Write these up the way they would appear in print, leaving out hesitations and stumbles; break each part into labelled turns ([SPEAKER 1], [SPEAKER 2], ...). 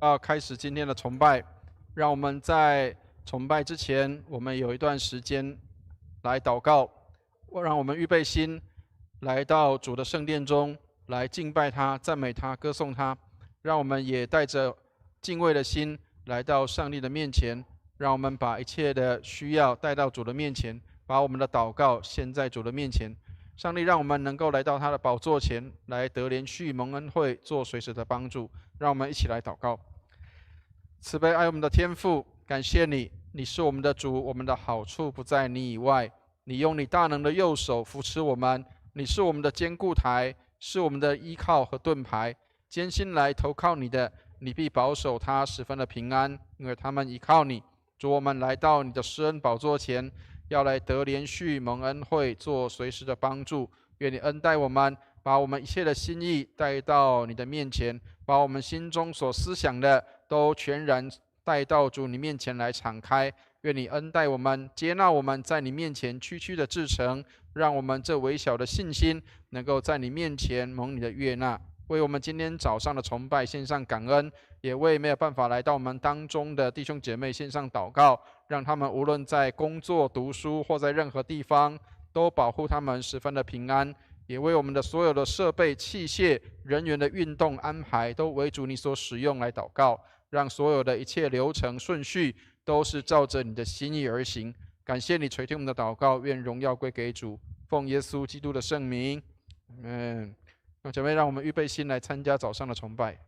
[SPEAKER 1] 要开始今天的崇拜，让我们在崇拜之前，我们有一段时间来祷告，让我们预备心，来到主的圣殿中，来敬拜他、赞美他、歌颂他。让我们也带着敬畏的心来到上帝的面前，让我们把一切的需要带到主的面前，把我们的祷告献在主的面前。上帝让我们能够来到他的宝座前，来得连续蒙恩惠，做随时的帮助。让我们一起来祷告。慈悲爱我们的天父，感谢你，你是我们的主，我们的好处不在你以外。你用你大能的右手扶持我们，你是我们的坚固台，是我们的依靠和盾牌。艰辛来投靠你的，你必保守他十分的平安，因为他们依靠你。主，我们来到你的施恩宝座前，要来得连续蒙恩惠，做随时的帮助。愿你恩待我们，把我们一切的心意带到你的面前，把我们心中所思想的都全然带到主你面前来敞开。愿你恩待我们，接纳我们在你面前区区的至诚，让我们这微小的信心能够在你面前蒙你的悦纳。为我们今天早上的崇拜献上感恩，也为没有办法来到我们当中的弟兄姐妹献上祷告，让他们无论在工作、读书或在任何地方，都保护他们十分的平安。也为我们的所有的设备、器械、人员的运动安排，都为主你所使用来祷告，让所有的一切流程顺序都是照着你的心意而行。感谢你垂听我们的祷告，愿荣耀归给主，奉耶稣基督的圣名，那姐妹，让我们预备心来参加早上的崇拜。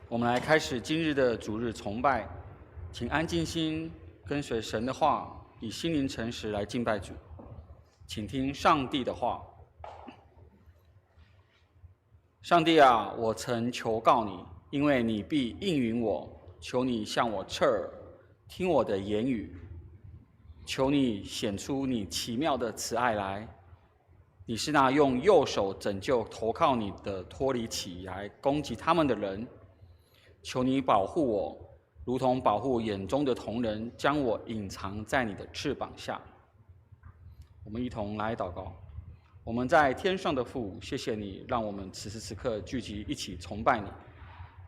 [SPEAKER 2] 我们来开始今日的主日崇拜，请安静心，跟随神的话，以心灵诚实来敬拜主。请听上帝的话。上帝啊，我曾求告你，因为你必应允我，求你向我侧耳，听我的言语。求你显出你奇妙的慈爱来。你是那用右手拯救投靠你的脱离起来攻击他们的人。求你保护我，如同保护眼中的瞳人，将我隐藏在你的翅膀下。我们一同来祷告。我们在天上的父，谢谢你让我们此时此刻聚集一起崇拜你。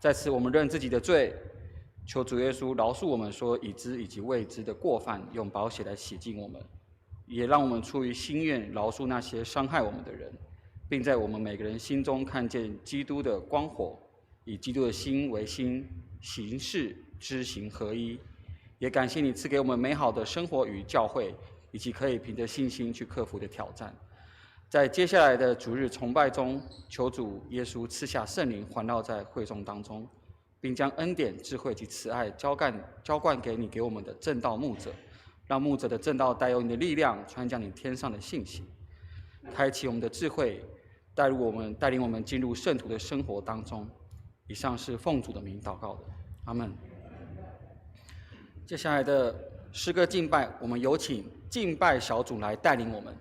[SPEAKER 2] 在此我们认自己的罪，求主耶稣饶恕我们所已知以及未知的过犯，用宝血来洗净我们，也让我们出于心愿饶恕那些伤害我们的人，并在我们每个人心中看见基督的光火，以基督的心为心，行事知行合一。也感谢你赐给我们美好的生活与教会，以及可以凭着信心去克服的挑战。在接下来的主日崇拜中，求主耶稣赐下圣灵环绕在会众当中，并将恩典、智慧及慈爱浇灌给你给我们的正道牧者，让牧者的正道带有你的力量，传讲你天上的信息，开启我们的智慧，带领我们进入圣徒的生活当中。以上是奉主的名祷告的，阿们。接下来的诗歌敬拜，我们有请敬拜小组来带领我们。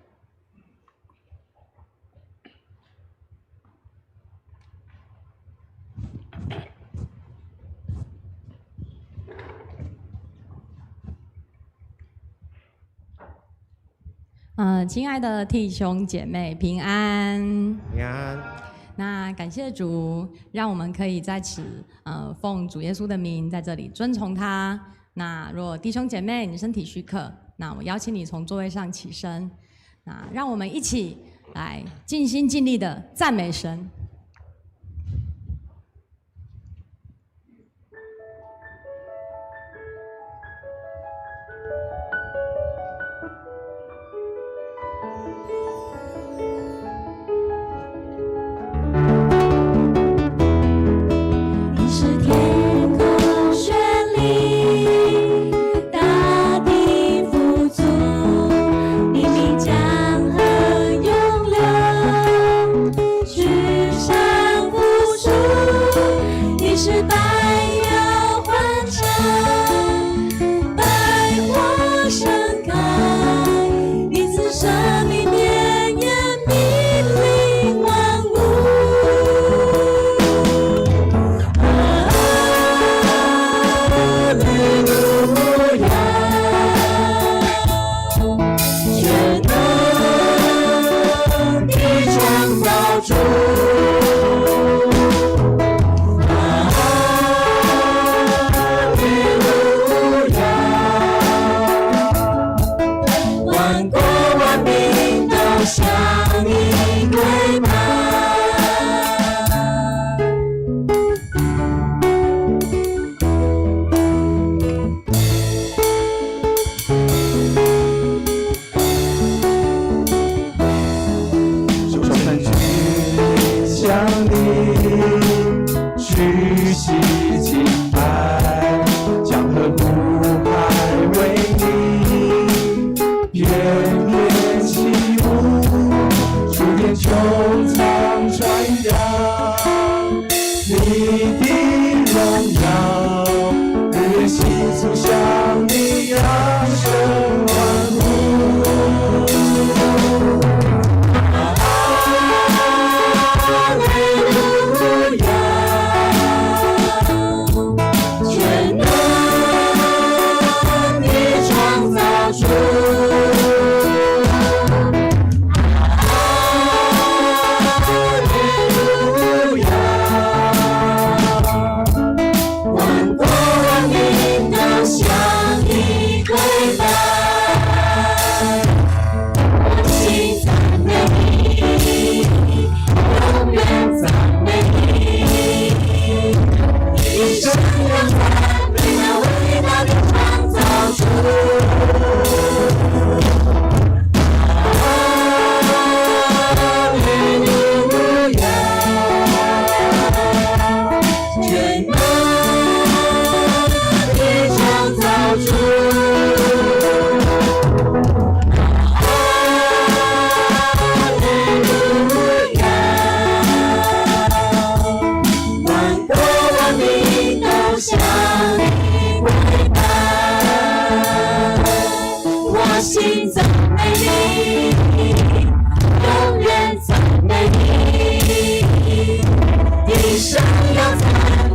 [SPEAKER 3] 亲爱的弟兄姐妹，平安！
[SPEAKER 4] 平安。
[SPEAKER 3] 那感谢主，让我们可以在此奉主耶稣的名在这里尊崇他。那若弟兄姐妹你身体许可，那我邀请你从座位上起身，那让我们一起来尽心尽力的赞美神。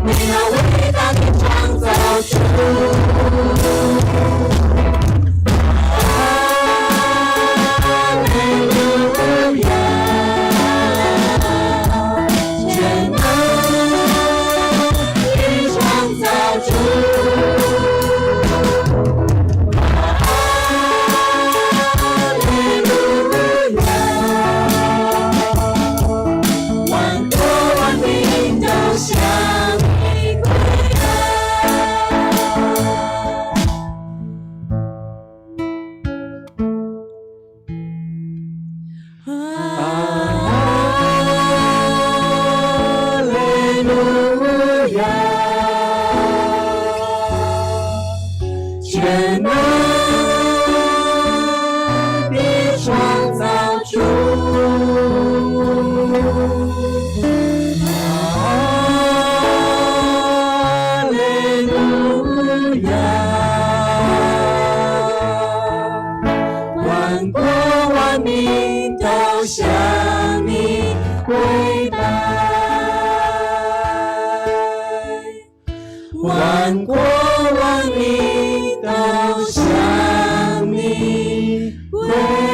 [SPEAKER 4] 你那伟大的创造主。万国万民都向你跪拜。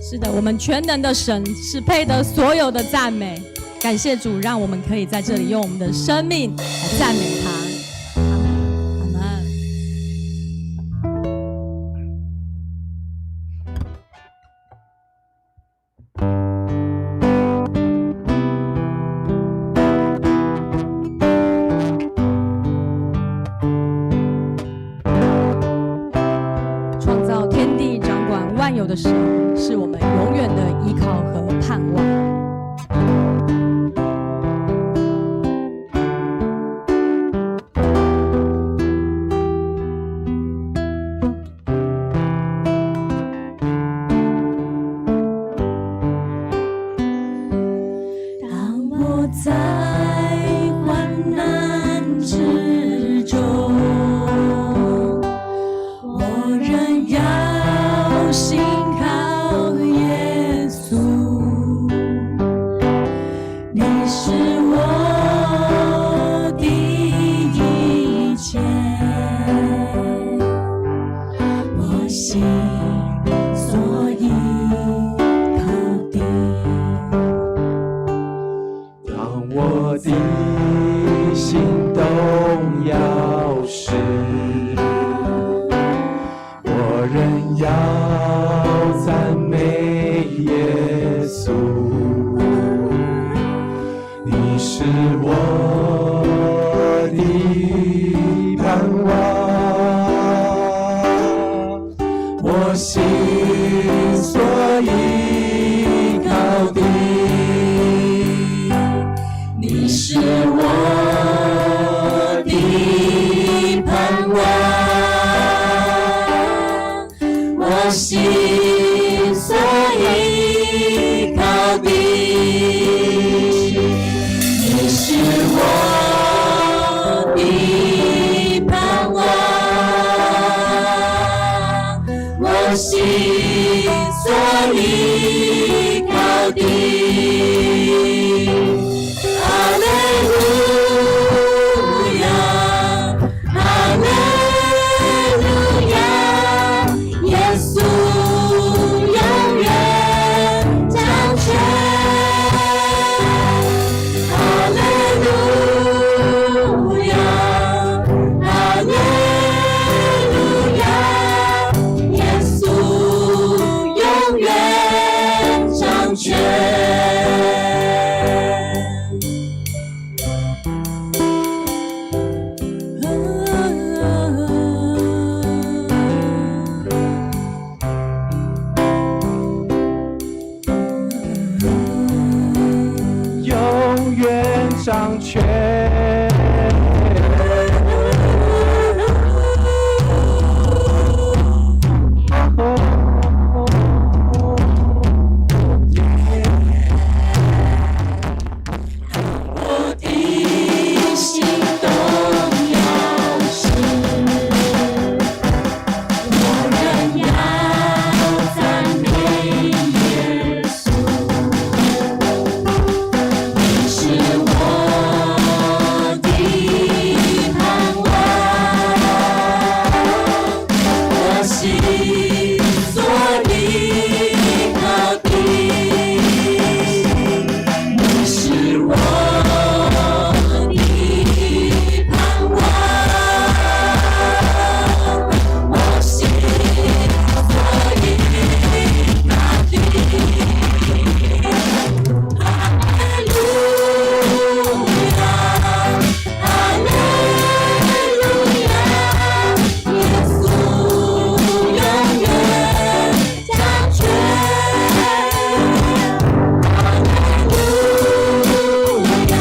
[SPEAKER 3] 是的，我们全能的神是配得所有的赞美。感谢主，让我们可以在这里用我们的生命来赞美他。阿们，阿们。创造天地、掌管万有的神，是我们永远的依靠和盼望。
[SPEAKER 4] 在患难之中，我仍要信靠耶稣。你是我的一切，我心所依靠的。我的心动摇时，我仍要赞美耶稣。你是我的盼望，我心所依靠的。你是我的盼望，我心所依靠的。你是我的盼望，我心所依靠的。耶稣永远掌权。心所依靠的，你是我的盼望，我心所依靠的。哈利路亚，哈利路亚，耶稣永远掌权。哈利路亚，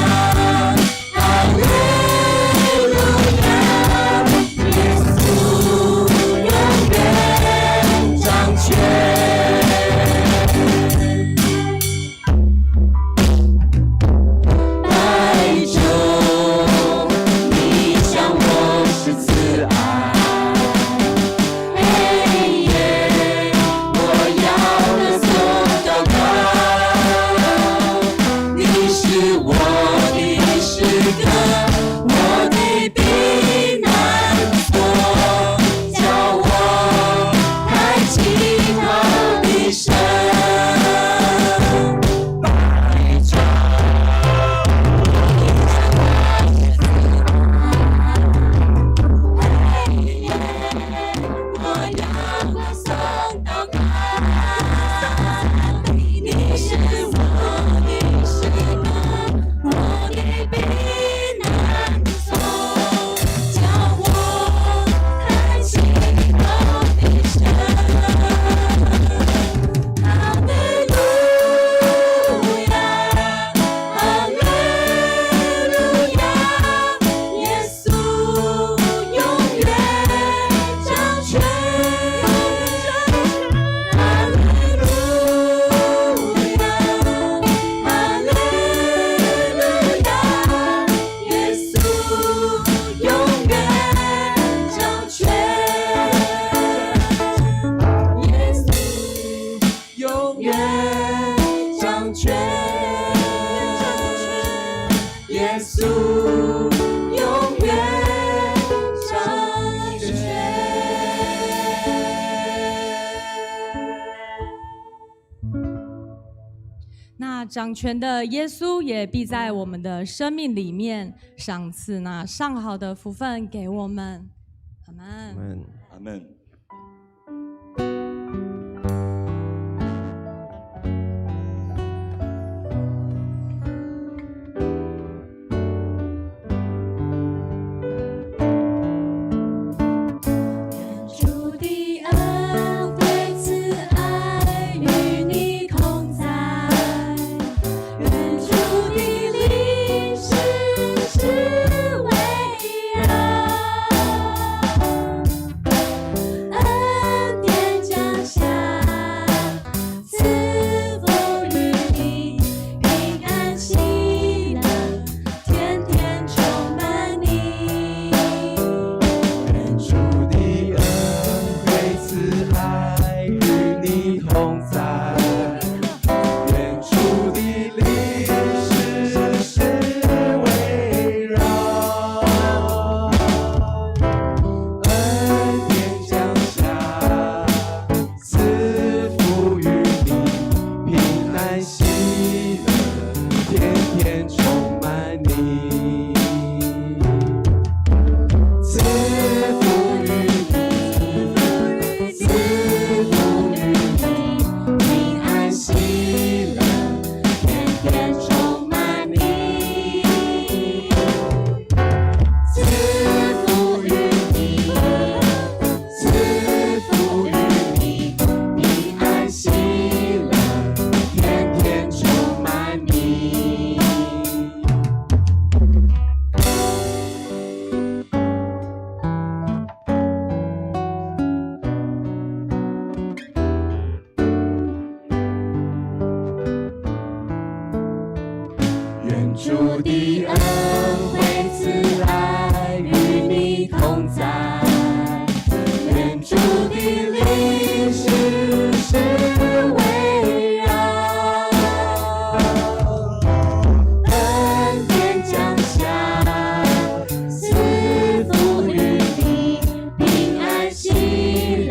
[SPEAKER 4] 哈利路亚，耶稣永远掌权。爱中，你向我是慈爱。黑夜，我要歌颂祷告。你是我的诗歌，我的避难所，叫我抬起头的神。白昼。我要歌颂祷告，你是我的诗歌，我的避难所，叫我抬起头的神。哈利路亚，哈利路亚，耶稣永远掌权。哈利路亚，哈利路亚，耶稣永远掌权。耶稣永远掌权。耶稣永远掌权。
[SPEAKER 3] 那掌权的耶稣也必在我们的生命里面赏赐那上好的福分给我们。阿们。
[SPEAKER 5] 阿门。
[SPEAKER 4] 愿主的恩惠慈爱与你同在，愿主的灵时时围绕，恩典降下，赐福于你，平安喜乐，天天充满你。
[SPEAKER 5] 愿主的恩惠慈爱与你同在，愿主的灵时时围绕，恩典降下，赐福于你，平安喜乐，天天充满你。赐福于你，赐福于你，平安喜乐，
[SPEAKER 4] 天天充满你，赐福于你，赐福于你，
[SPEAKER 5] 平安喜乐，天天充满你。愿主的恩惠慈爱与你同在，愿主的灵时时围绕，恩典降下，赐福于你，平安喜乐，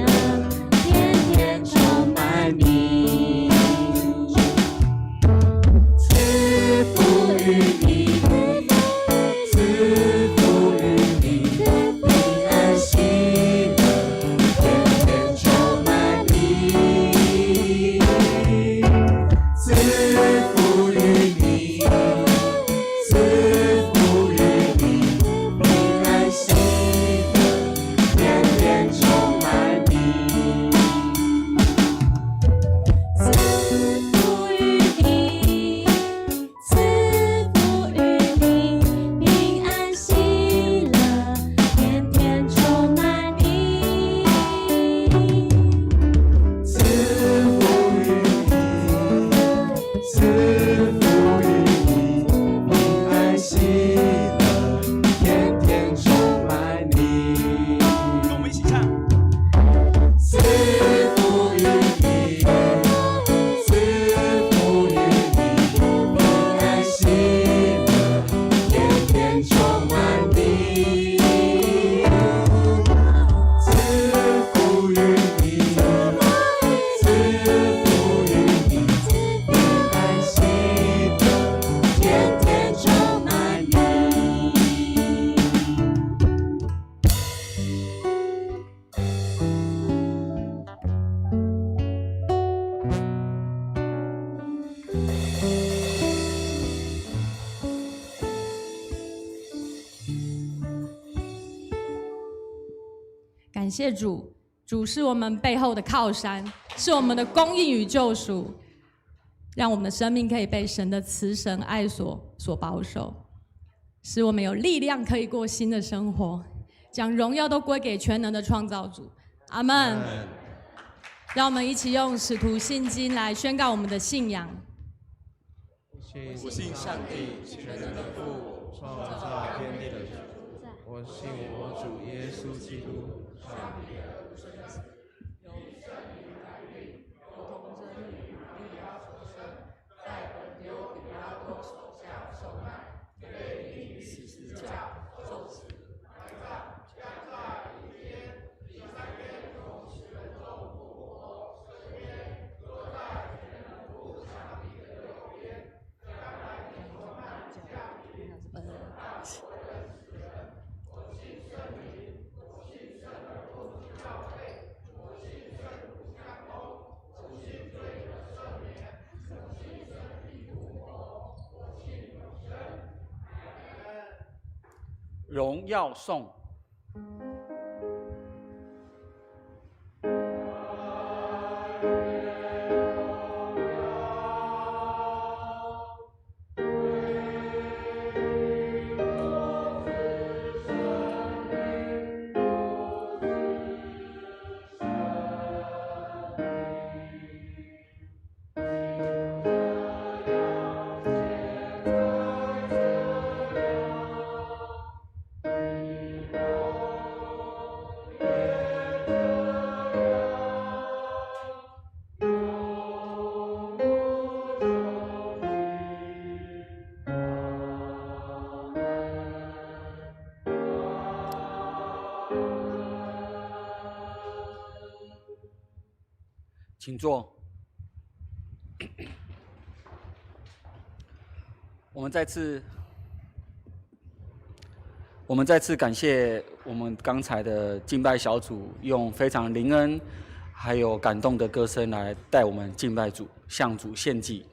[SPEAKER 3] 谢主，主是我们背后的靠山，是我们的供应与救赎，让我们的生命可以被神的慈神爱所保守，使我们有力量可以过新的生活，将荣耀都归给全能的创造主。阿们。让我们一起用使徒信经来宣告我们的信仰。
[SPEAKER 5] 我信上帝全能的父，创造天地的主。我信我主耶稣基督，上帝的独生子，由圣灵感孕，如同真理与利亚所生，在本丢彼拉多手下受难，被钉十字架，受死，埋葬，将在阴间，第三天从死人中复活，升天，坐在全能父上帝的右边，将来永充满家。
[SPEAKER 2] 荣耀颂。请坐。我们再次感谢我们刚才的敬拜小组，用非常灵恩还有感动的歌声来带我们敬拜主，向主献祭。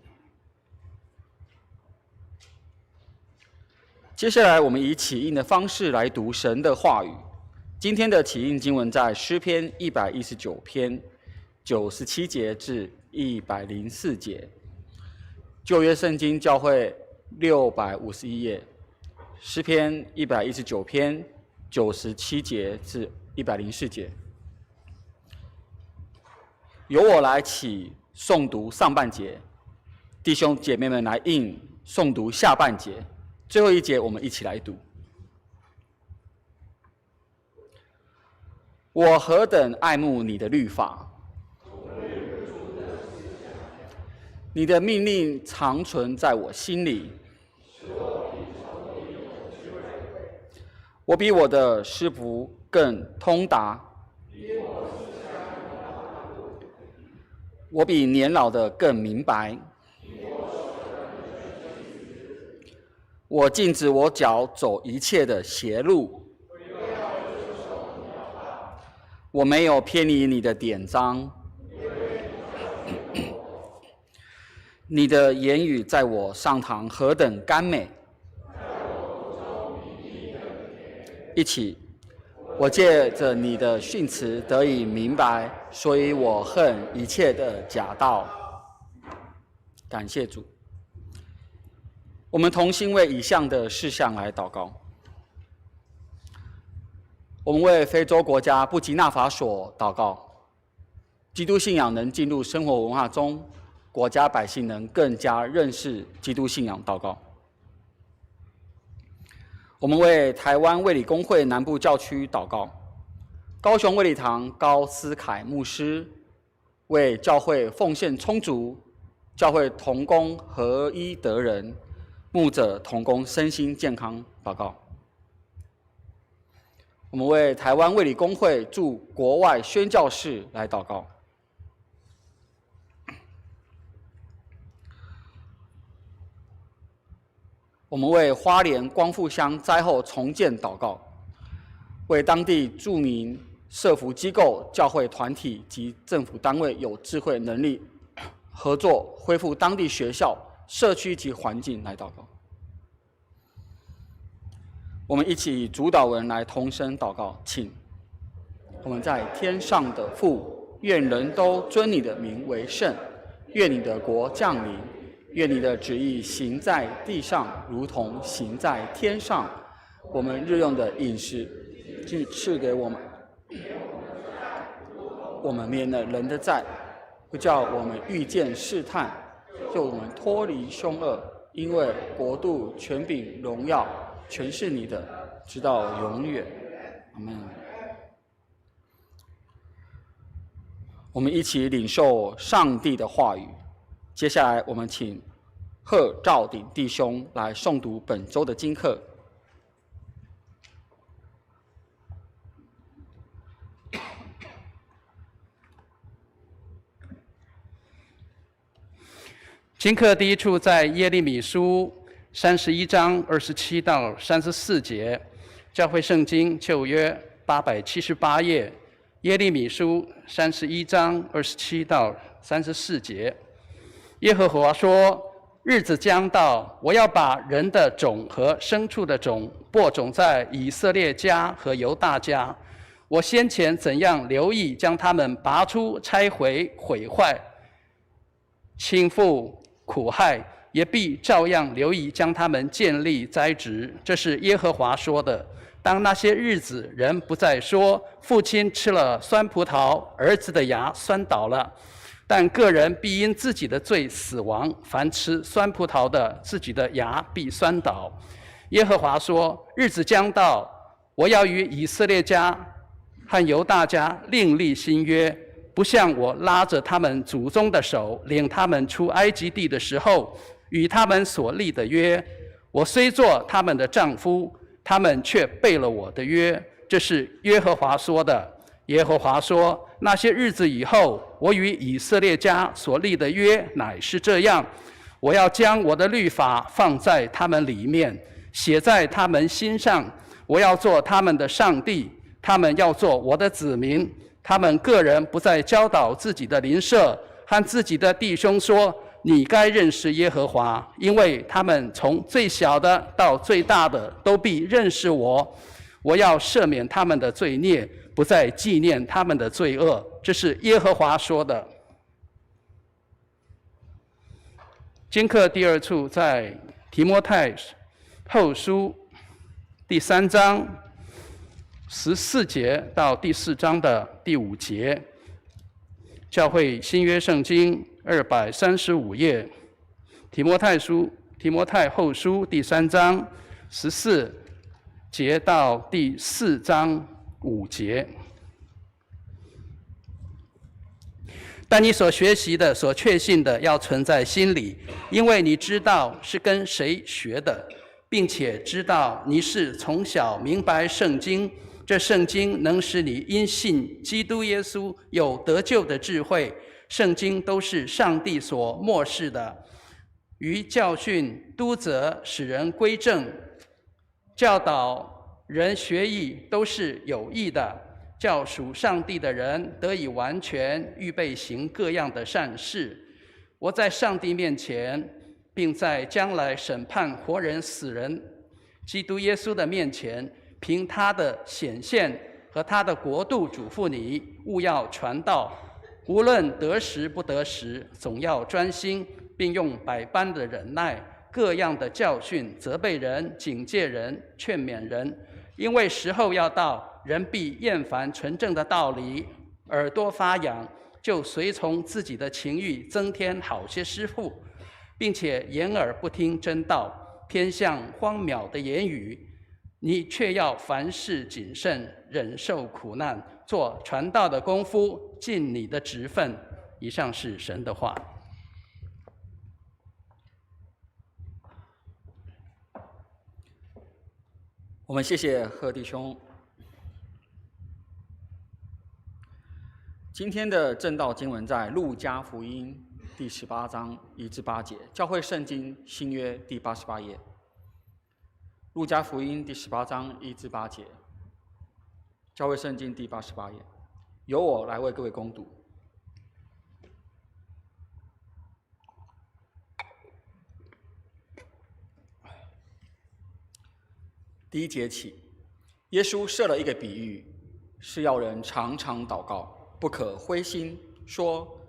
[SPEAKER 2] 接下来我们以起印的方式来读神的话语。今天的起印经文在诗篇119篇97节至104节，旧约圣经教会651页，诗篇119篇97节至104节。由我来起诵读上半节，弟兄姐妹们来应诵读下半节，最后一节我们一起来读。我何等爱慕你的律法，你的命令常存在我心里。我比我的师傅更通达，我比年老的更明白。我禁止我脚走一切的邪路，我没有偏离你的典章。你的言语在我上堂何等甘美！一起，我借着你的训词得以明白，所以我恨一切的假道。感谢主。我们同心为以下的事项来祷告。我们为非洲国家布吉纳法索祷告，基督信仰能进入生活文化中，国家百姓能更加认识基督信仰祷告。我们为台湾卫理公会南部教区祷告，高雄卫理堂高思凯牧师为教会奉献充足，教会同工合一得人，牧者同工身心健康祷告。我们为台湾卫理公会驻国外宣教士来祷告。我们为花莲光复乡灾后重建祷告，为当地著名社福机构、教会团体及政府单位有智慧能力合作，恢复当地学校、社区及环境来祷告。我们一起以主祷文来同声祷告，请。我们在天上的父，愿人都尊你的名为圣。愿你的国降临，愿你的旨意行在地上，如同行在天上。我们日用的饮食，请赐给我们。我们免了人的债，不叫我们遇见试探，救我们脱离凶恶。因为国度、权柄、荣耀，全是你的，直到永远。阿们。我们一起领受上帝的话语。接下来，我们请贺兆鼎弟兄来诵读本周的经课。
[SPEAKER 6] 经课第一处在耶利米书31章27到34节，教会圣经旧约878页。耶利米书31章27到34节，耶和华说：日子将到，我要把人的种和牲畜的种播种在以色列家和犹大家。我先前怎样留意将他们拔出、拆毁、毁坏、倾覆、苦害，也必照样留意将他们建立、栽植。这是耶和华说的。当那些日子，人不再说父亲吃了酸葡萄，儿子的牙酸倒了，但个人必因自己的罪死亡。凡吃酸葡萄的，自己的牙必酸倒。耶和华说：日子将到，我要与以色列家和犹大家另立新约，不像我拉着他们祖宗的手，领他们出埃及地的时候与他们所立的约。我虽做他们的丈夫，他们却背了我的约。这是耶和华说的。耶和华说：那些日子以后，我与以色列家所立的约乃是这样：我要将我的律法放在他们里面，写在他们心上。我要做他们的上帝，他们要做我的子民。他们个人不再教导自己的邻舍和自己的弟兄说：你该认识耶和华，因为他们从最小的到最大的都必认识我。我要赦免他们的罪孽，不再纪念他们的罪恶。这是耶和华说的。经课第二处在提摩太后书第3章14节到第4章的第5节，教会新约圣经235页，提摩太后书第3章14节到第4章5节。但你所学习的、所确信的，要存在心里，因为你知道是跟谁学的，并且知道你是从小明白圣经。这圣经能使你因信基督耶稣有得救的智慧。圣经都是上帝所默示的，于教训、督责、使人归正、教导人学义，都是有益的，叫属上帝的人得以完全，预备行各样的善事。我在上帝面前，并在将来审判活人死人基督耶稣的面前，凭他的显现和他的国度嘱咐你，务要传道，无论得时不得时，总要专心，并用百般的忍耐，各样的教训，责备人、警戒人、劝勉人。因为时候要到，人必厌烦纯正的道理，耳朵发痒，就随从自己的情欲，增添好些师傅，并且掩耳不听真道，偏向荒渺的言语。你却要凡事谨慎，忍受苦难，做传道的功夫，尽你的职分。以上是神的话。
[SPEAKER 2] 我们谢谢贺弟兄。今天的正道经文在路加福音第18章1至8节，教会圣经新约第88页。路加福音第18章1至8节，教会圣经第88页，由我来为各位攻读。第1节起，耶稣设了一个比喻，是要人常常祷告，不可灰心，说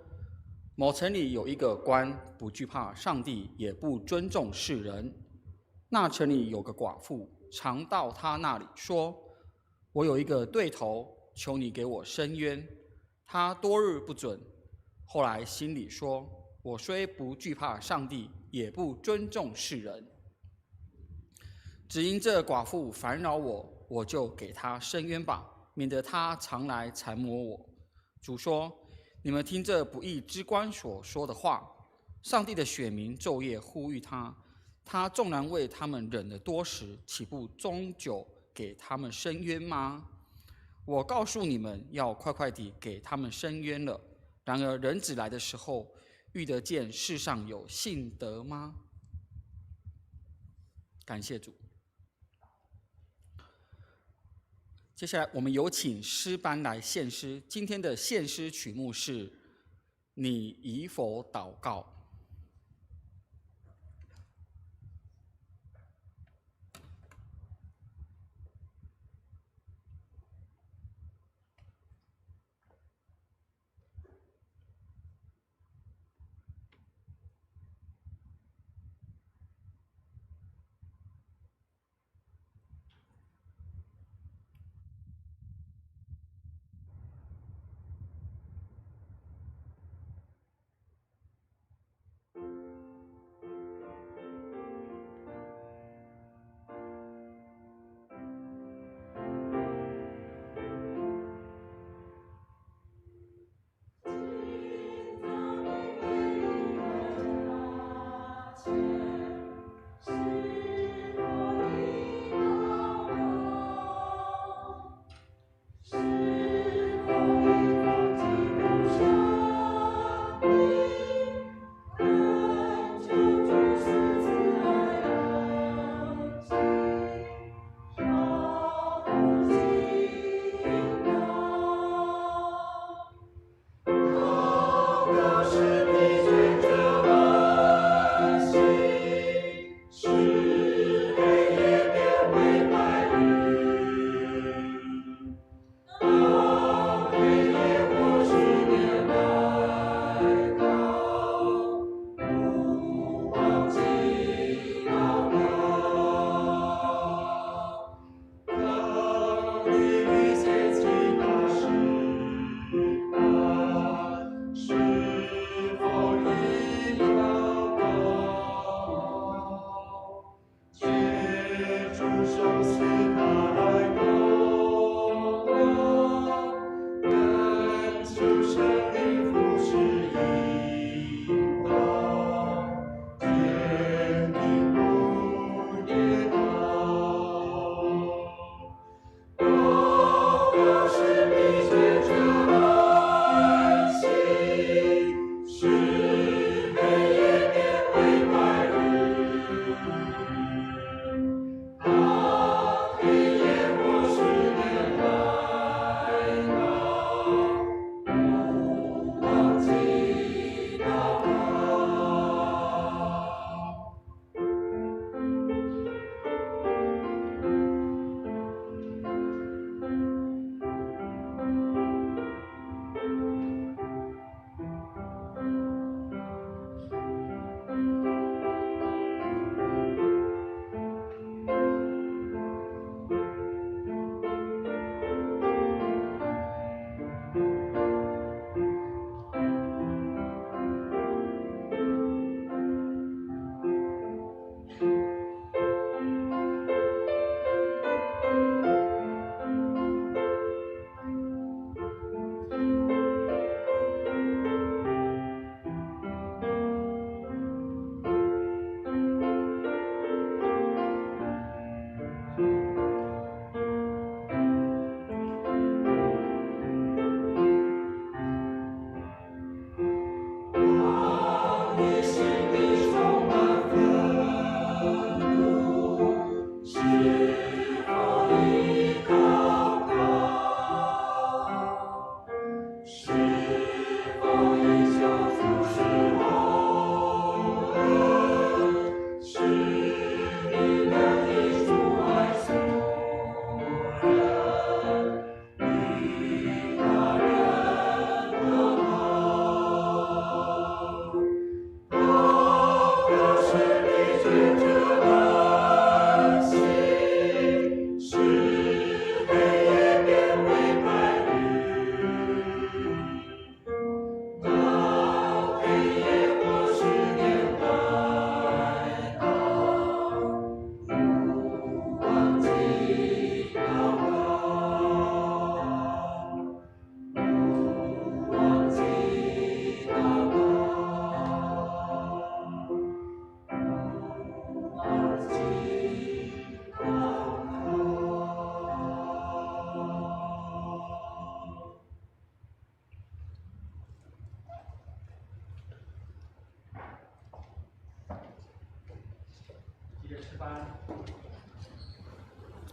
[SPEAKER 2] 某城里有一个官，不惧怕上帝，也不尊重世人。那城里有个寡妇，常到他那里说：我有一个对头，求你给我伸冤。他多日不准，后来心里说：我虽不惧怕上帝，也不尊重世人，只因这寡妇烦扰我，我就给他伸冤吧，免得他常来缠磨我。主说：你们听这不义之官所说的话，上帝的选民昼夜呼吁他，他纵然为他们忍了多时，岂不终究给他们伸冤吗？我告诉你们，要快快地给他们伸冤了。然而人子来的时候，遇得见世上有信德吗？感谢主。接下来我们有请诗班来献诗。今天的献诗曲目是“你已否祷告”。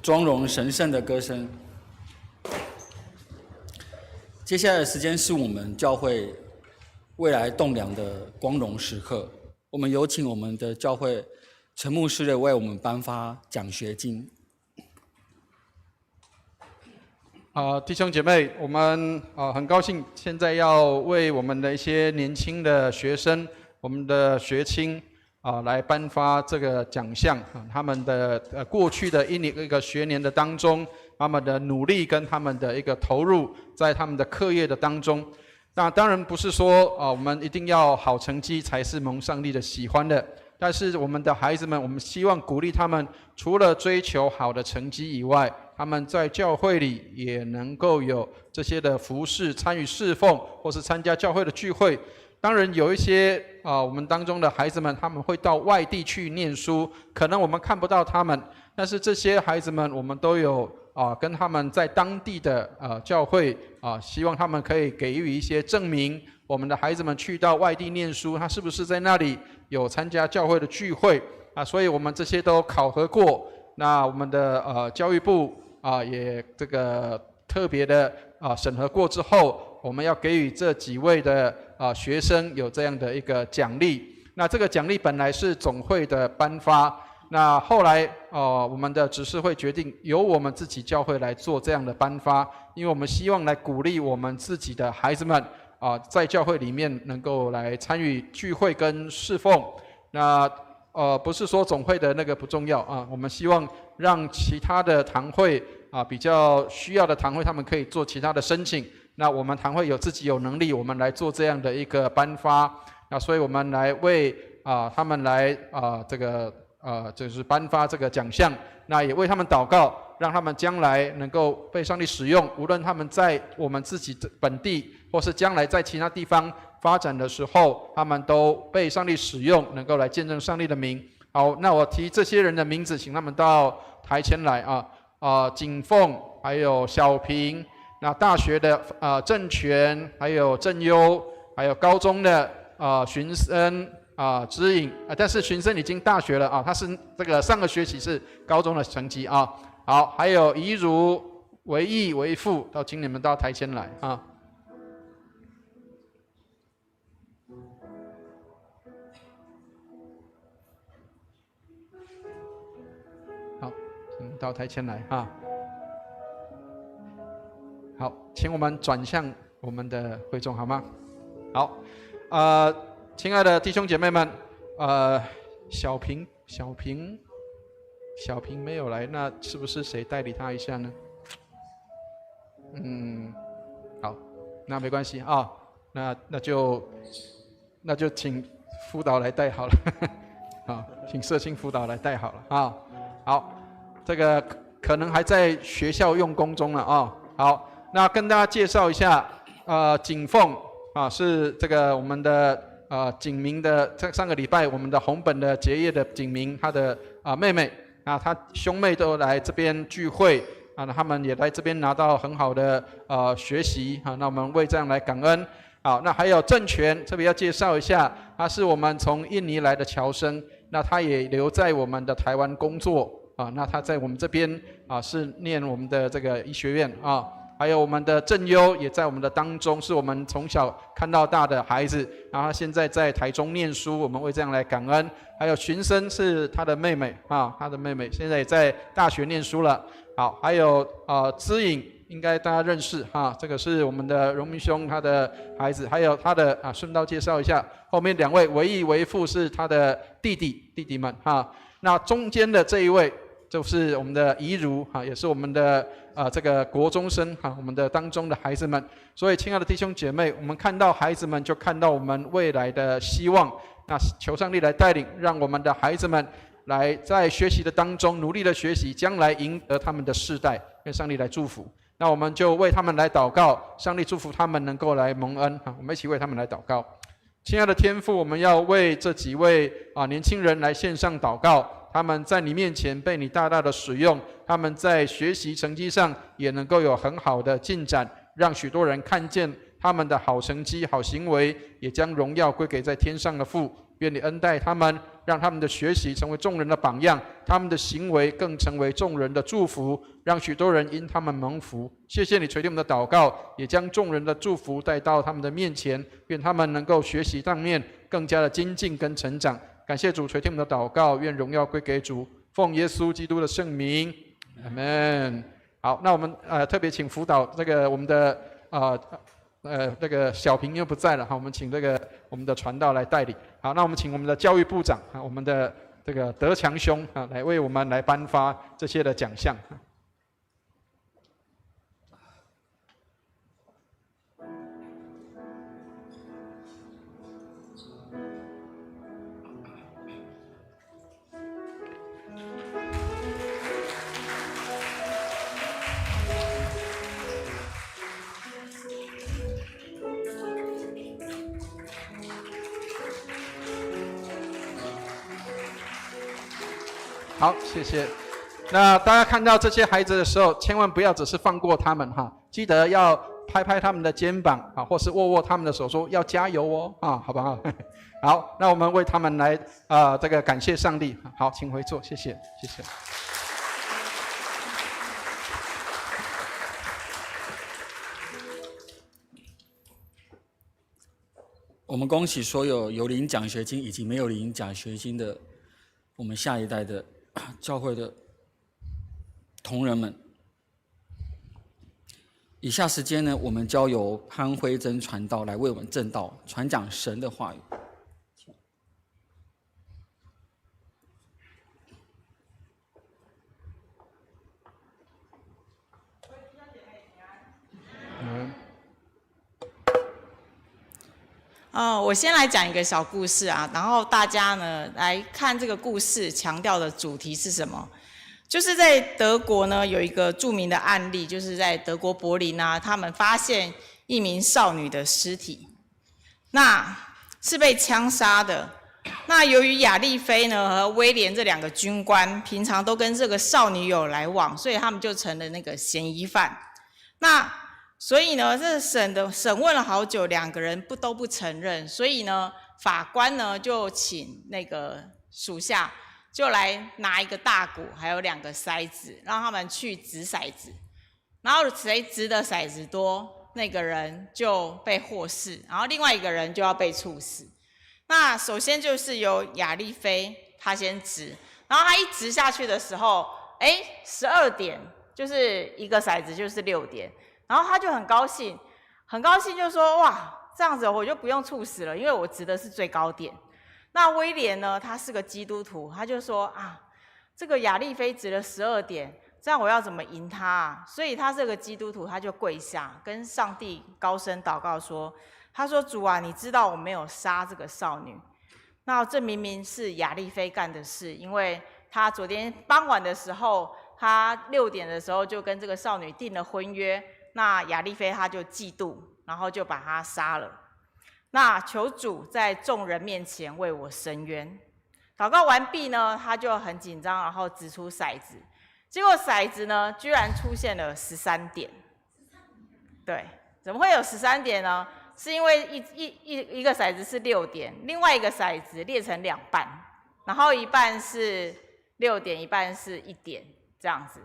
[SPEAKER 2] 庄荣神圣的歌声。接下来的时间是我们教会未来栋梁的光荣时刻，我们有请我们的教会陈牧师的为我们颁发奖学金。
[SPEAKER 1] 弟兄姐妹，我们很高兴现在要为我们的一些年轻的学生，我们的学青来颁发这个奖项。他们的过去的一个学年的当中，他们的努力跟他们的一个投入，在他们的课业的当中。那当然不是说我们一定要好成绩才是蒙上帝的喜欢的，但是我们的孩子们，我们希望鼓励他们，除了追求好的成绩以外，他们在教会里也能够有这些的服事、参与侍奉，或是参加教会的聚会。当然有一些我们当中的孩子们，他们会到外地去念书，可能我们看不到他们，但是这些孩子们，我们都有跟他们在当地的教会希望他们可以给予一些证明，我们的孩子们去到外地念书，他是不是在那里有参加教会的聚会所以我们这些都考核过。那我们的教育部也这个特别的审核过之后，我们要给予这几位的学生有这样的一个奖励。那这个奖励本来是总会的颁发，那后来我们的执事会决定由我们自己教会来做这样的颁发，因为我们希望来鼓励我们自己的孩子们在教会里面能够来参与聚会跟侍奉。那不是说总会的那个不重要我们希望让其他的堂会比较需要的堂会，他们可以做其他的申请。那我们堂会自己有能力，我们来做这样的一个颁发。那所以我们来为他们来这个就是颁发这个奖项。那也为他们祷告，让他们将来能够被上帝使用，无论他们在我们自己的本地，或是将来在其他地方发展的时候，他们都被上帝使用，能够来见证上帝的名。好，那我提这些人的名字，请他们到台前来景凤，还有小平，那大学的郑权，还有郑优，还有高中的荀生知颖但是荀生已经大学了他是这个上个学期是高中的成绩好，还有怡如、为义、为父，都请你们到台前来好，请到台前来好，请我们转向我们的会众好吗？好，亲爱的弟兄姐妹们，小平没有来，那是不是谁代理他一下呢？好，那没关系那就请辅导来带好了好，请社青辅导来带好了好，这个可能还在学校用功中了好，那跟大家介绍一下，景凤是这个我们的景明的上个礼拜我们的红本的结业的景明他的妹妹他兄妹都来这边聚会他们也来这边拿到很好的学习那我们为这样来感恩。好，那还有郑权，特别要介绍一下，他是我们从印尼来的侨生，那他也留在我们的台湾工作那他在我们这边是念我们的这个医学院还有我们的郑优也在我们的当中，是我们从小看到大的孩子，然后他现在在台中念书，我们为这样来感恩。还有荀生是他的妹妹他的妹妹现在也在大学念书了。好，还有知颖，应该大家认识这个是我们的荣明兄他的孩子，还有他的顺道介绍一下，后面两位为义为父是他的弟弟们那中间的这一位就是我们的怡如也是我们的这个国中生我们的当中的孩子们。所以亲爱的弟兄姐妹，我们看到孩子们就看到我们未来的希望。那求上帝来带领，让我们的孩子们来在学习的当中努力的学习，将来赢得他们的世代，跟上帝来祝福。那我们就为他们来祷告，上帝祝福他们能够来蒙恩我们一起为他们来祷告。亲爱的天父，我们要为这几位年轻人来献上祷告，他们在你面前被你大大的使用，他们在学习成绩上也能够有很好的进展，让许多人看见他们的好成绩、好行为，也将荣耀归给在天上的父。愿你恩待他们，让他们的学习成为众人的榜样，他们的行为更成为众人的祝福，让许多人因他们蒙福。谢谢你垂听我们的祷告，也将众人的祝福带到他们的面前，愿他们能够学习当面更加的精进跟成长。感谢主垂听我们的祷告，愿荣耀归给主，奉耶稣基督的圣名，阿们。好，那我们特别请辅导这个我们的这个小平又不在了，好，我们请我们的传道来代理。好，那我们请我们的教育部长我们的这个德强兄来为我们来颁发这些的奖项。好，谢谢。那大家看到这些孩子的时候，千万不要只是放过他们哈，记得要拍拍他们的肩膀啊，或是握握他们的手，说要加油哦啊，好不好？好，那我们为他们来这个感谢上帝。好，请回座，谢谢，谢谢。
[SPEAKER 2] 我们恭喜所有有领奖学金以及没有领奖学金的我们下一代的教会的同仁们。以下时间呢，我们交由潘辉珍传道来为我们证道，传讲神的话语。
[SPEAKER 7] 我先来讲一个小故事啊，然后大家呢来看这个故事强调的主题是什么？就是在德国呢有一个著名的案例，就是在德国柏林啊，他们发现一名少女的尸体，那是被枪杀的。那由于亚丽菲呢和威廉这两个军官平常都跟这个少女有来往，所以他们就成了那个嫌疑犯。所以呢，这审问了好久，两个人都不承认，所以呢，法官呢就请那个属下就来拿一个大鼓，还有2个筛子，让他们去掷骰子，然后谁掷的骰子多，那个人就被获释，然后另外一个人就要被处死。那首先就是由亚丽菲她先掷，然后她一掷下去的时候，12点就是一个骰子就是6点。然后他就很高兴就说：“哇，这样子我就不用处死了，因为我值的是最高点。”那威廉呢，他是个基督徒，他就说：“啊，这个亚丽菲值了12点，这样我要怎么赢他啊？”所以他这个基督徒他就跪下，跟上帝高声祷告说：“他说主啊，你知道我没有杀这个少女，那这明明是亚丽菲干的事，因为他昨天傍晚的时候，他6点的时候就跟这个少女订了婚约。”那亚丽菲他就嫉妒，然后就把他杀了。那求主在众人面前为我伸冤。祷告完毕呢，他就很紧张，然后掷出骰子，结果骰子呢居然出现了13点。对，怎么会有13点呢？是因为一个骰子是6点，另外一个骰子裂成2半，然后一半是6点，一半是1点，这样子。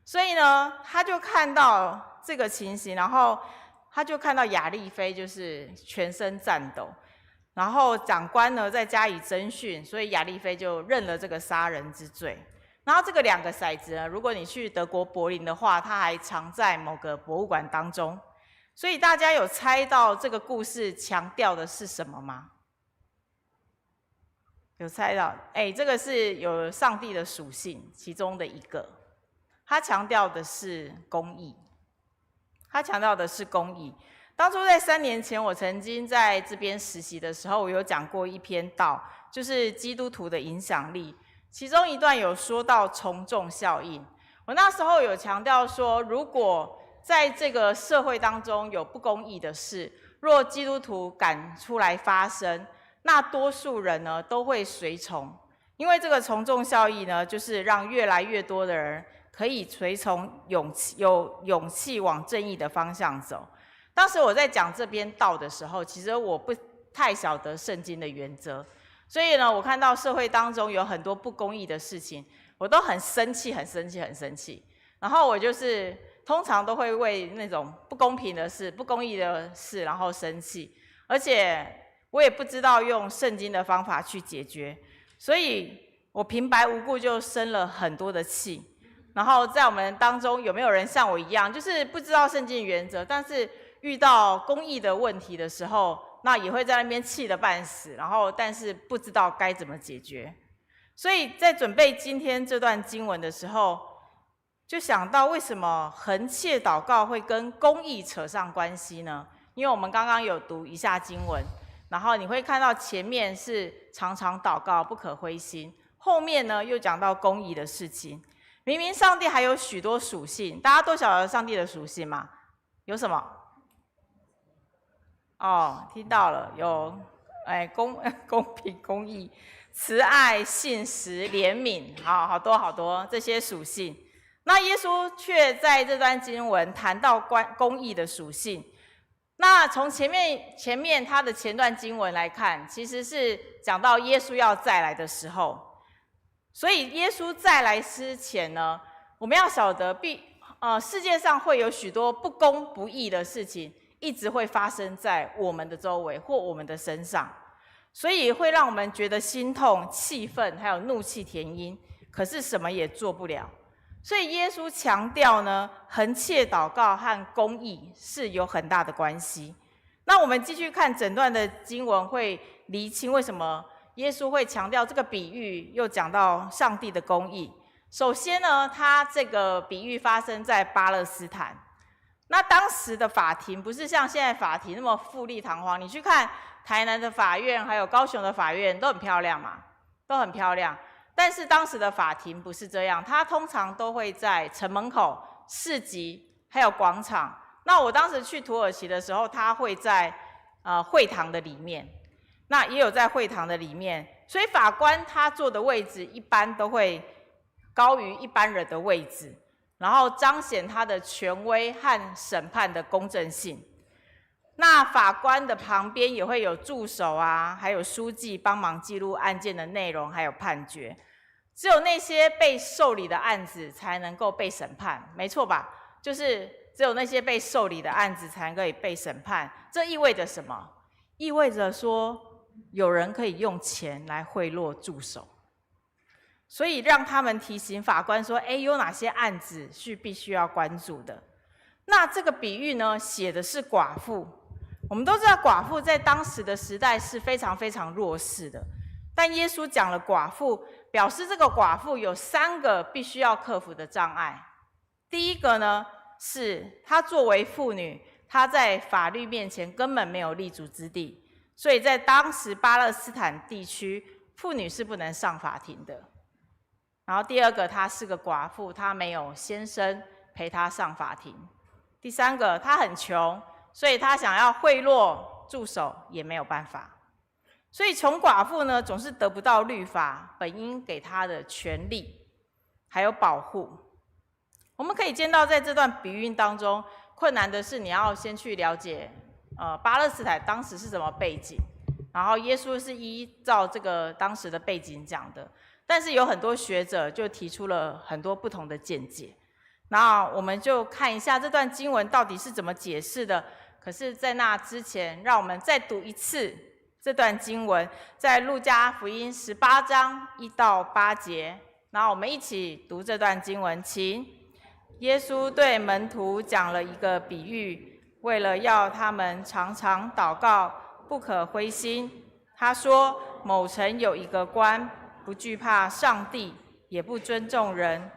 [SPEAKER 7] 所以呢，他就看到这个情形，然后他就看到亚丽菲就是全身颤抖，然后长官呢再加以侦讯，所以亚丽菲就认了这个杀人之罪。然后这个2个骰子呢，如果你去德国柏林的话，它还藏在某个博物馆当中。所以大家有猜到这个故事强调的是什么吗？有猜到？这个是有上帝的属性其中的一个。他强调的是公义，当初在3年前，我曾经在这边实习的时候，我有讲过一篇道，就是基督徒的影响力。其中一段有说到从众效应。我那时候有强调说，如果在这个社会当中有不公义的事，若基督徒敢出来发声，那多数人呢都会随从，因为这个从众效应呢，就是让越来越多的人可以随从有勇气往正义的方向走。当时我在讲这边道的时候，其实我不太晓得圣经的原则，所以呢，我看到社会当中有很多不公义的事情，我都很生气，很生气，很生气。然后我就是通常都会为那种不公平的事、不公义的事，然后生气，而且我也不知道用圣经的方法去解决，所以我平白无故就生了很多的气。然后在我们当中有没有人像我一样，就是不知道圣经原则，但是遇到公义的问题的时候，那也会在那边气得半死，然后但是不知道该怎么解决。所以在准备今天这段经文的时候，就想到为什么恒切祷告会跟公义扯上关系呢？因为我们刚刚有读一下经文，然后你会看到前面是常常祷告不可灰心，后面呢又讲到公义的事情。明明上帝还有许多属性，大家都晓得上帝的属性吗？有什么？哦，听到了，有公平、公义、慈爱、信实、怜悯，好多好多这些属性。那耶稣却在这段经文谈到公义的属性。那从前面他的前段经文来看，其实是讲到耶稣要再来的时候。所以耶稣再来之前呢，我们要晓得世界上会有许多不公不义的事情，一直会发生在我们的周围或我们的身上，所以会让我们觉得心痛、气愤，还有怒气填膺，可是什么也做不了。所以耶稣强调呢，恒切祷告和公义是有很大的关系。那我们继续看整段的经文，会厘清为什么耶稣会强调这个比喻，又讲到上帝的公义。首先呢，他这个比喻发生在巴勒斯坦。那当时的法庭不是像现在法庭那么富丽堂皇，你去看台南的法院，还有高雄的法院都很漂亮嘛，都很漂亮。但是当时的法庭不是这样，它通常都会在城门口、市集还有广场。那我当时去土耳其的时候，它会在会堂的里面，那也有在会堂的里面，所以法官他坐的位置一般都会高于一般人的位置，然后彰显他的权威和审判的公正性。那法官的旁边也会有助手啊，还有书记帮忙记录案件的内容，还有判决。只有那些被受理的案子才能够被审判，没错吧？就是只有那些被受理的案子才可以被审判。这意味着什么？意味着说有人可以用钱来贿赂助手，所以让他们提醒法官说，有哪些案子是必须要关注的。那这个比喻呢，写的是寡妇。我们都知道寡妇在当时的时代是非常非常弱势的，但耶稣讲了寡妇，表示这个寡妇有3个必须要克服的障碍。第一个呢，是她作为妇女，她在法律面前根本没有立足之地，所以在当时巴勒斯坦地区，妇女是不能上法庭的。然后第二个，她是个寡妇，她没有先生陪她上法庭。第3个，她很穷，所以她想要贿赂助手也没有办法。所以穷寡妇呢，总是得不到律法本应给她的权利还有保护。我们可以见到在这段比喻当中，困难的是你要先去了解巴勒斯坦当时是什么背景，然后耶稣是依照这个当时的背景讲的，但是有很多学者就提出了很多不同的见解。那我们就看一下这段经文到底是怎么解释的。可是在那之前，让我们再读一次这段经文，在路加福音18章1到8节，然后我们一起读这段经文，请。耶稣对门徒讲了一个比喻，为了要他们常常祷告，不可灰心。他说，某城有一个官，不惧怕上帝，也不尊重人。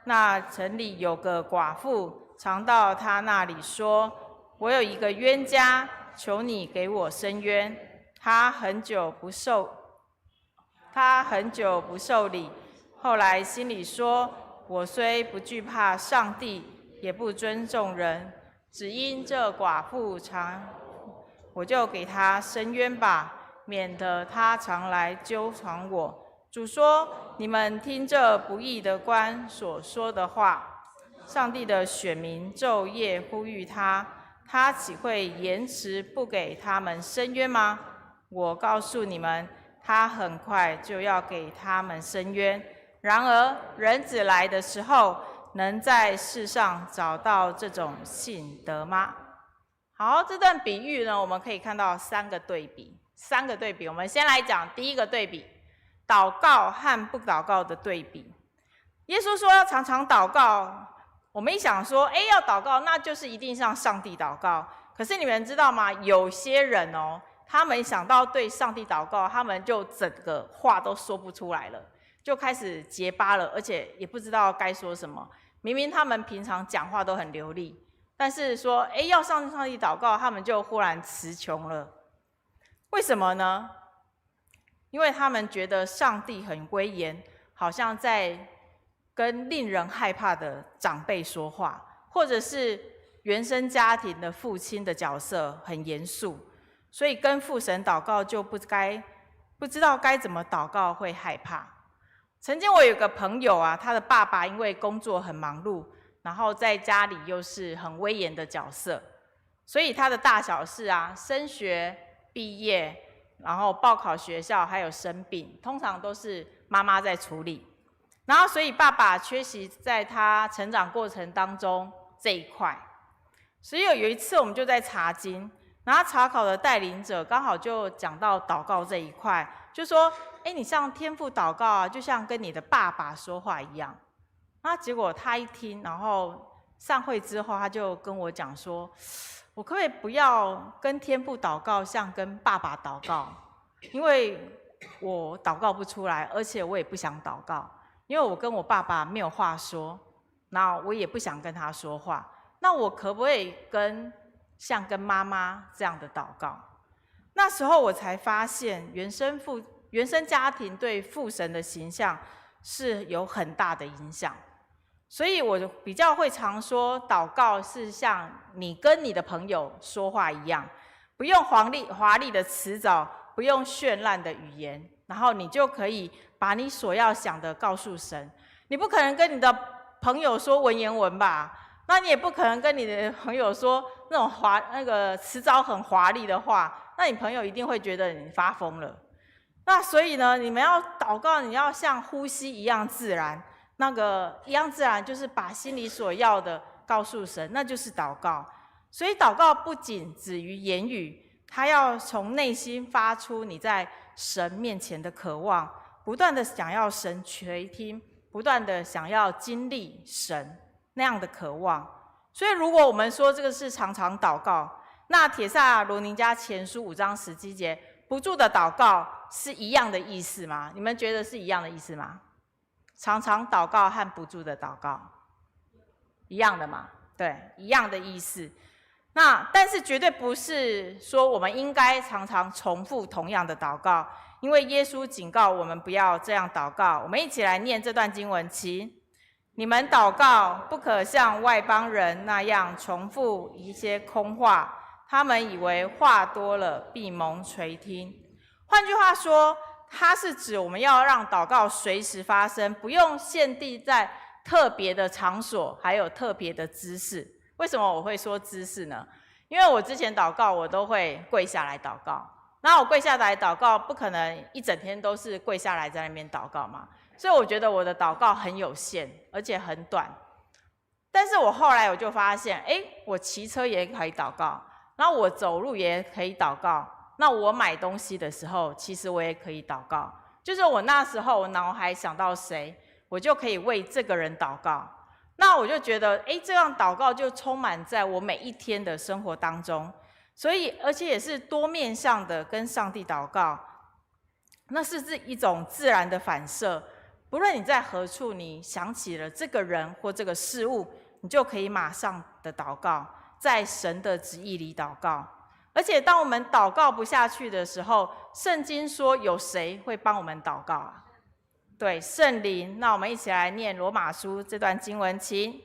[SPEAKER 7] 那城里有个寡妇，常到他那里说，我有一个冤家，求你给我伸冤。他很久不受理，后来心里说，我虽不惧怕上帝，也不尊重人，只因这寡妇我就给她伸冤吧，免得她常来纠缠我。主说，你们听这不义的官所说的话，上帝的选民昼夜呼吁他，他岂会延迟不给他们伸冤吗？我告诉你们，他很快就要给他们伸冤。然而，人子来的时候，能在世上找到这种信德吗？好，这段比喻呢，我们可以看到三个对比。我们先来讲第一个对比，祷告和不祷告的对比。耶稣说要常常祷告，我们一想说，要祷告，那就是一定向上帝祷告。可是你们知道吗？有些人他们想到对上帝祷告，他们就整个话都说不出来了，就开始结巴了，而且也不知道该说什么。明明他们平常讲话都很流利，但是说要向上帝祷告，他们就忽然词穷了。为什么呢？因为他们觉得上帝很威严，好像在跟令人害怕的长辈说话，或者是原生家庭的父亲的角色很严肃，所以跟父神祷告就不知道该怎么祷告，会害怕。曾经我有个朋友啊，他的爸爸因为工作很忙碌，然后在家里又是很威严的角色，所以他的大小事啊，升学、毕业，然后报考学校，还有生病，通常都是妈妈在处理。然后所以爸爸缺席在他成长过程当中这一块。所以有一次我们就在查经，然后查考的带领者刚好就讲到祷告这一块，就说你向天父祷告啊，就像跟你的爸爸说话一样。那结果他一听，然后散会之后他就跟我讲说，我可不可以不要跟天父祷告像跟爸爸祷告，因为我祷告不出来，而且我也不想祷告，因为我跟我爸爸没有话说，那我也不想跟他说话，那我可不可以像跟妈妈这样的祷告？那时候我才发现原生家庭对父神的形象是有很大的影响。所以我比较会常说，祷告是像你跟你的朋友说话一样，不用华丽的辞藻，不用绚烂的语言，然后你就可以把你所要想的告诉神。你不可能跟你的朋友说文言文吧？那你也不可能跟你的朋友说那种那个辞藻很华丽的话，那你朋友一定会觉得你发疯了。那所以呢，你们要祷告，你要像呼吸一样自然。那个一样自然，就是把心里所要的告诉神，那就是祷告。所以祷告不仅止于言语，它要从内心发出你在神面前的渴望，不断的想要神垂听，不断的想要经历神那样的渴望。所以如果我们说这个是常常祷告，那帖撒罗尼迦前书5章17节不住的祷告是一样的意思吗？你们觉得是一样的意思吗？常常祷告和不住的祷告一样的嘛？对，一样的意思。但是绝对不是说我们应该常常重复同样的祷告，因为耶稣警告我们不要这样祷告。我们一起来念这段经文，请你们祷告，不可像外邦人那样重复一些空话，他们以为话多了必蒙垂听。换句话说，它是指我们要让祷告随时发生，不用限定在特别的场所，还有特别的姿势。为什么我会说姿势呢？因为我之前祷告，我都会跪下来祷告。那我跪下来祷告，不可能一整天都是跪下来在那边祷告嘛，所以我觉得我的祷告很有限，而且很短。但是我后来我就发现，我骑车也可以祷告，然后我走路也可以祷告。那我买东西的时候，其实我也可以祷告。就是我那时候我脑海想到谁，我就可以为这个人祷告。那我就觉得，这样祷告就充满在我每一天的生活当中。所以，而且也是多面向的跟上帝祷告，那是一种自然的反射。不论你在何处，你想起了这个人或这个事物，你就可以马上的祷告，在神的旨意里祷告。而且当我们祷告不下去的时候，圣经说有谁会帮我们祷告啊？对，圣灵。那我们一起来念罗马书这段经文，请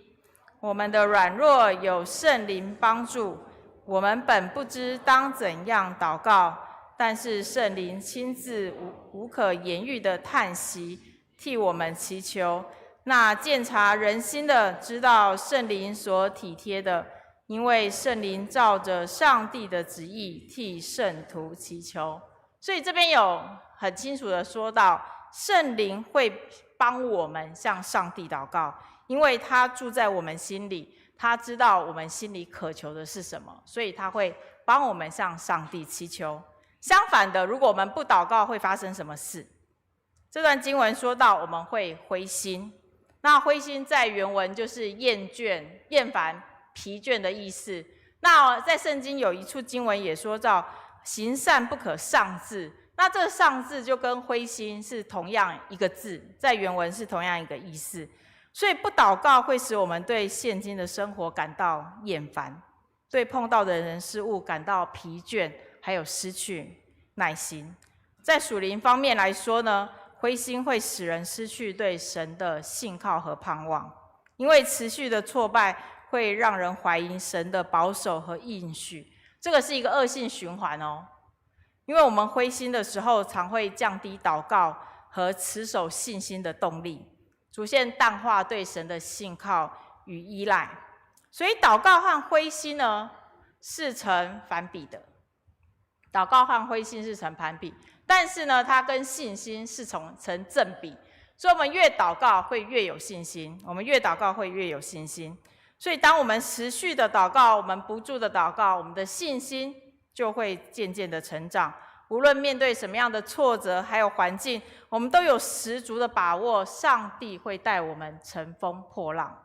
[SPEAKER 7] 我们的软弱有圣灵帮助，我们本不知当怎样祷告，但是圣灵亲自无可言喻的叹息替我们祈求。那鉴察人心的知道圣灵所体贴的，因为圣灵照着上帝的旨意替圣徒祈求。所以这边有很清楚的说到，圣灵会帮我们向上帝祷告，因为他住在我们心里，他知道我们心里渴求的是什么，所以他会帮我们向上帝祈求。相反的，如果我们不祷告，会发生什么事？这段经文说到我们会灰心，那灰心在原文就是厌倦、厌烦、疲倦的意思。那在圣经有一处经文也说到，行善不可丧志。那这个丧志就跟灰心是同样一个字，在原文是同样一个意思。所以不祷告会使我们对现今的生活感到厌烦，对碰到的人事物感到疲倦，还有失去耐心。在属灵方面来说呢，灰心会使人失去对神的信靠和盼望，因为持续的挫败会让人怀疑神的保守和应许，这个是一个恶性循环哦。因为我们灰心的时候，常会降低祷告和持守信心的动力，逐渐淡化对神的信靠与依赖。所以祷告和灰心呢是成反比的，祷告和灰心是成反比，但是呢，它跟信心是成正比。所以我们越祷告会越有信心，我们越祷告会越有信心。所以当我们持续的祷告，我们不住的祷告，我们的信心就会渐渐的成长。无论面对什么样的挫折还有环境，我们都有十足的把握，上帝会带我们乘风破浪。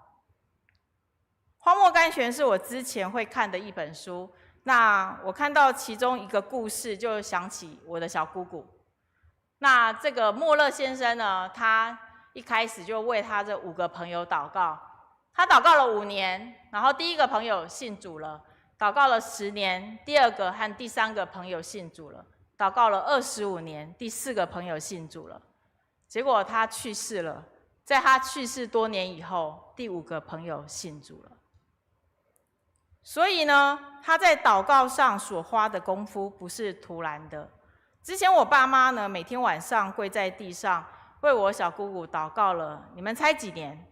[SPEAKER 7] 荒漠甘泉是我之前会看的一本书，那我看到其中一个故事，就想起我的小姑姑。那这个莫勒先生呢，他一开始就为他这5个朋友祷告，他祷告了5年，然后第1个朋友信主了，祷告了10年，第2个和第3个朋友信主了，祷告了25年，第4个朋友信主了。结果他去世了，在他去世多年以后，第5个朋友信主了。所以呢，他在祷告上所花的功夫不是突然的。之前我爸妈呢，每天晚上跪在地上为我小姑姑祷告了，你们猜几年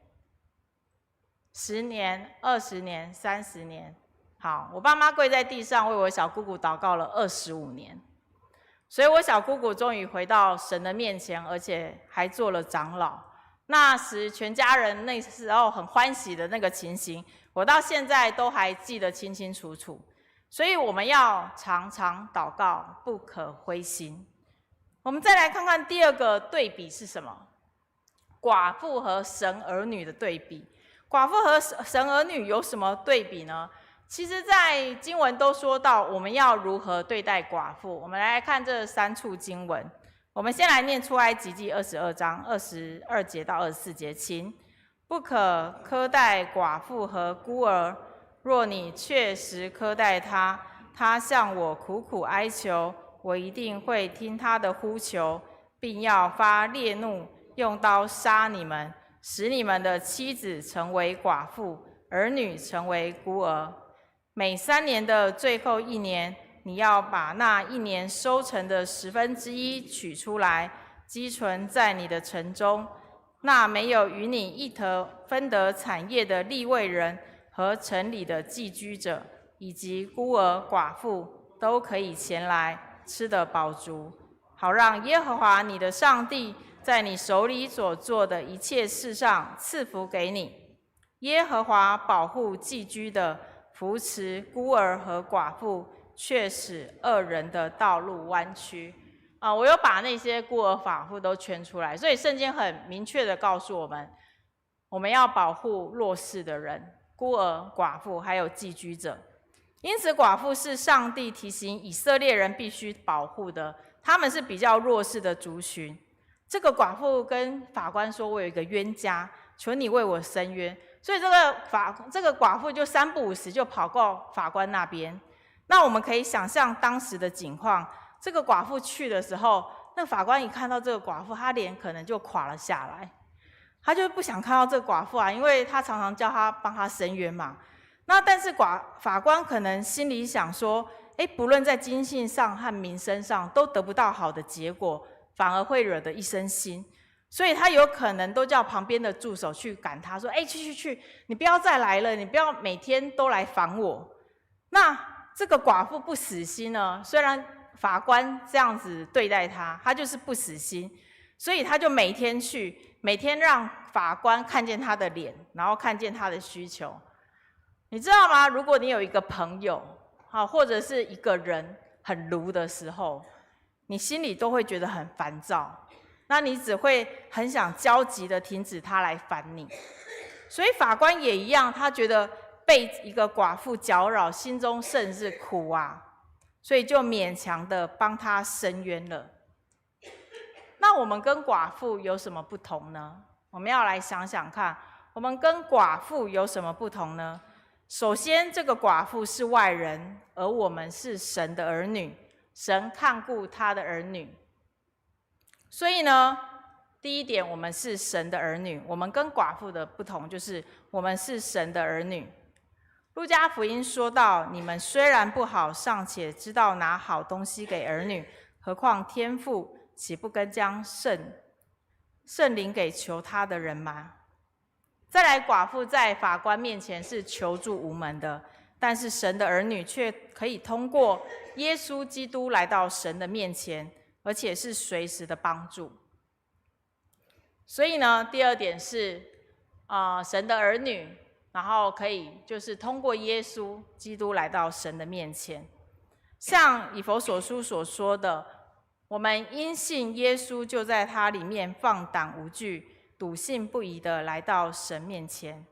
[SPEAKER 7] ？10年、20年、30年。好，我爸妈跪在地上为我小姑姑祷告了25年。所以我小姑姑终于回到神的面前，而且还做了长老。那时全家人那时候很欢喜的那个情形，我到现在都还记得清清楚楚。所以我们要常常祷告，不可灰心。我们再来看看第2个对比是什么？寡妇和神儿女的对比。寡妇和神儿女有什么对比呢？其实在经文都说到我们要如何对待寡妇。我们来看这3处经文。我们先来念出埃及记22章22节到24节，请：不可苛待寡妇和孤儿，若你确实苛待他，他向我苦苦哀求，我一定会听他的呼求，并要发烈怒，用刀杀你们，使你们的妻子成为寡妇，儿女成为孤儿。每3年的最后1年，你要把那1年收成的1/10取出来，积存在你的城中。那没有与你一同分得产业的利未人和城里的寄居者，以及孤儿寡妇，都可以前来吃得饱足，好让耶和华你的上帝在你手里所做的一切事上赐福给你。耶和华保护寄居的，扶持孤儿和寡妇，却使恶人的道路弯曲。我有把那些孤儿寡妇都圈出来，所以圣经很明确的告诉我们，我们要保护弱势的人，孤儿寡妇还有寄居者。因此寡妇是上帝提醒以色列人必须保护的，他们是比较弱势的族群。这个寡妇跟法官说，我有一个冤家，求你为我伸冤。所以这个寡妇就3不5时就跑到法官那边。那我们可以想象当时的情况，这个寡妇去的时候，那法官一看到这个寡妇，他脸可能就垮了下来，他就不想看到这个寡妇啊，因为他常常叫他帮他伸冤嘛。那但是法官可能心里想说，不论在经济上和民生上都得不到好的结果，反而会惹得一身腥，所以他有可能都叫旁边的助手去赶他，说去，你不要再来了，你不要每天都来烦我。那这个寡妇不死心呢，虽然法官这样子对待他，他就是不死心，所以他就每天让法官看见他的脸，然后看见他的需求。你知道吗？如果你有一个朋友，或者是一个人很鲁的时候，你心里都会觉得很烦躁，那你只会很想焦急的停止他来烦你。所以法官也一样，他觉得被一个寡妇搅扰，心中甚是苦啊，所以就勉强的帮他伸冤了。那我们跟寡妇有什么不同呢？我们要来想想看，我们跟寡妇有什么不同呢？首先，这个寡妇是外人，而我们是神的儿女，神看顾他的儿女。所以呢，第一点，我们是神的儿女。我们跟寡妇的不同就是我们是神的儿女。路加福音说到，你们虽然不好，尚且知道拿好东西给儿女，何况天父岂不更将圣灵给求他的人吗？再来，寡妇在法官面前是求助无门的，但是神的儿女却可以通过耶稣基督来到神的面前，而且是随时的帮助。所以呢，第二点是神的儿女，然后可以就是通过耶稣基督来到神的面前。像以弗所书所说的，我们因信耶稣，就在他里面放胆无惧，笃信不疑的来到神面前。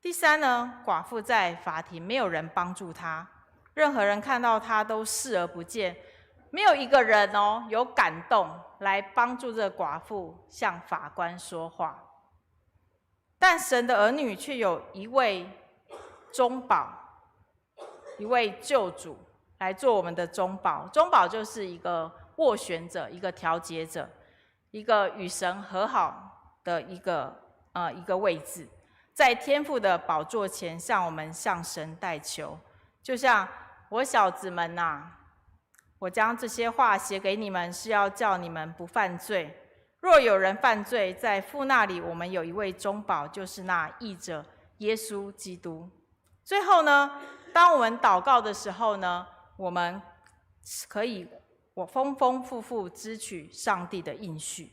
[SPEAKER 7] 第三呢，寡妇在法庭没有人帮助她，任何人看到她都视而不见，没有一个人有感动来帮助这个寡妇向法官说话。但神的儿女却有一位中保，一位救主来做我们的中保。中保就是一个斡旋者，一个调解者，一个与神和好的一个位置，在天父的宝座前向我们向神代求。就像我小子们呐，我将这些话写给你们，是要叫你们不犯罪。若有人犯罪，在父那里我们有一位中保，就是那义者耶稣基督。最后呢，当我们祷告的时候呢，我们可以丰丰富富支取上帝的应许。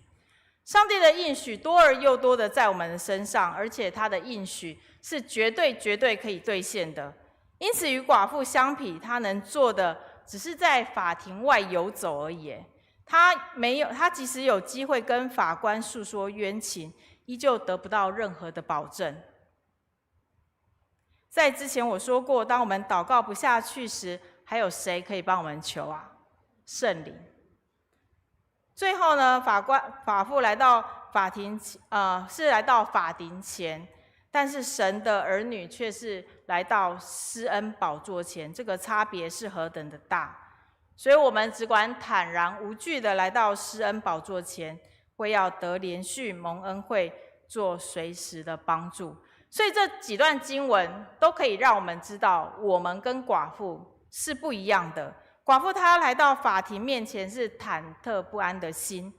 [SPEAKER 7] 上帝的应许多而又多的在我们的身上，而且他的应许是绝对可以兑现的。因此与寡妇相比，他能做的只是在法庭外游走而已。他即使有机会跟法官诉说冤情，依旧得不到任何的保证。在之前我说过，当我们祷告不下去时，还有谁可以帮我们求啊？圣灵。最后呢，法妇来到法庭，是来到法庭前，但是神的儿女却是来到施恩宝座前，这个差别是何等的大！所以我们只管坦然无惧的来到施恩宝座前，为要得连续蒙恩惠，做随时的帮助。所以这几段经文都可以让我们知道，我们跟寡妇是不一样的。寡妇她来到法庭面前是忐忑不安的心，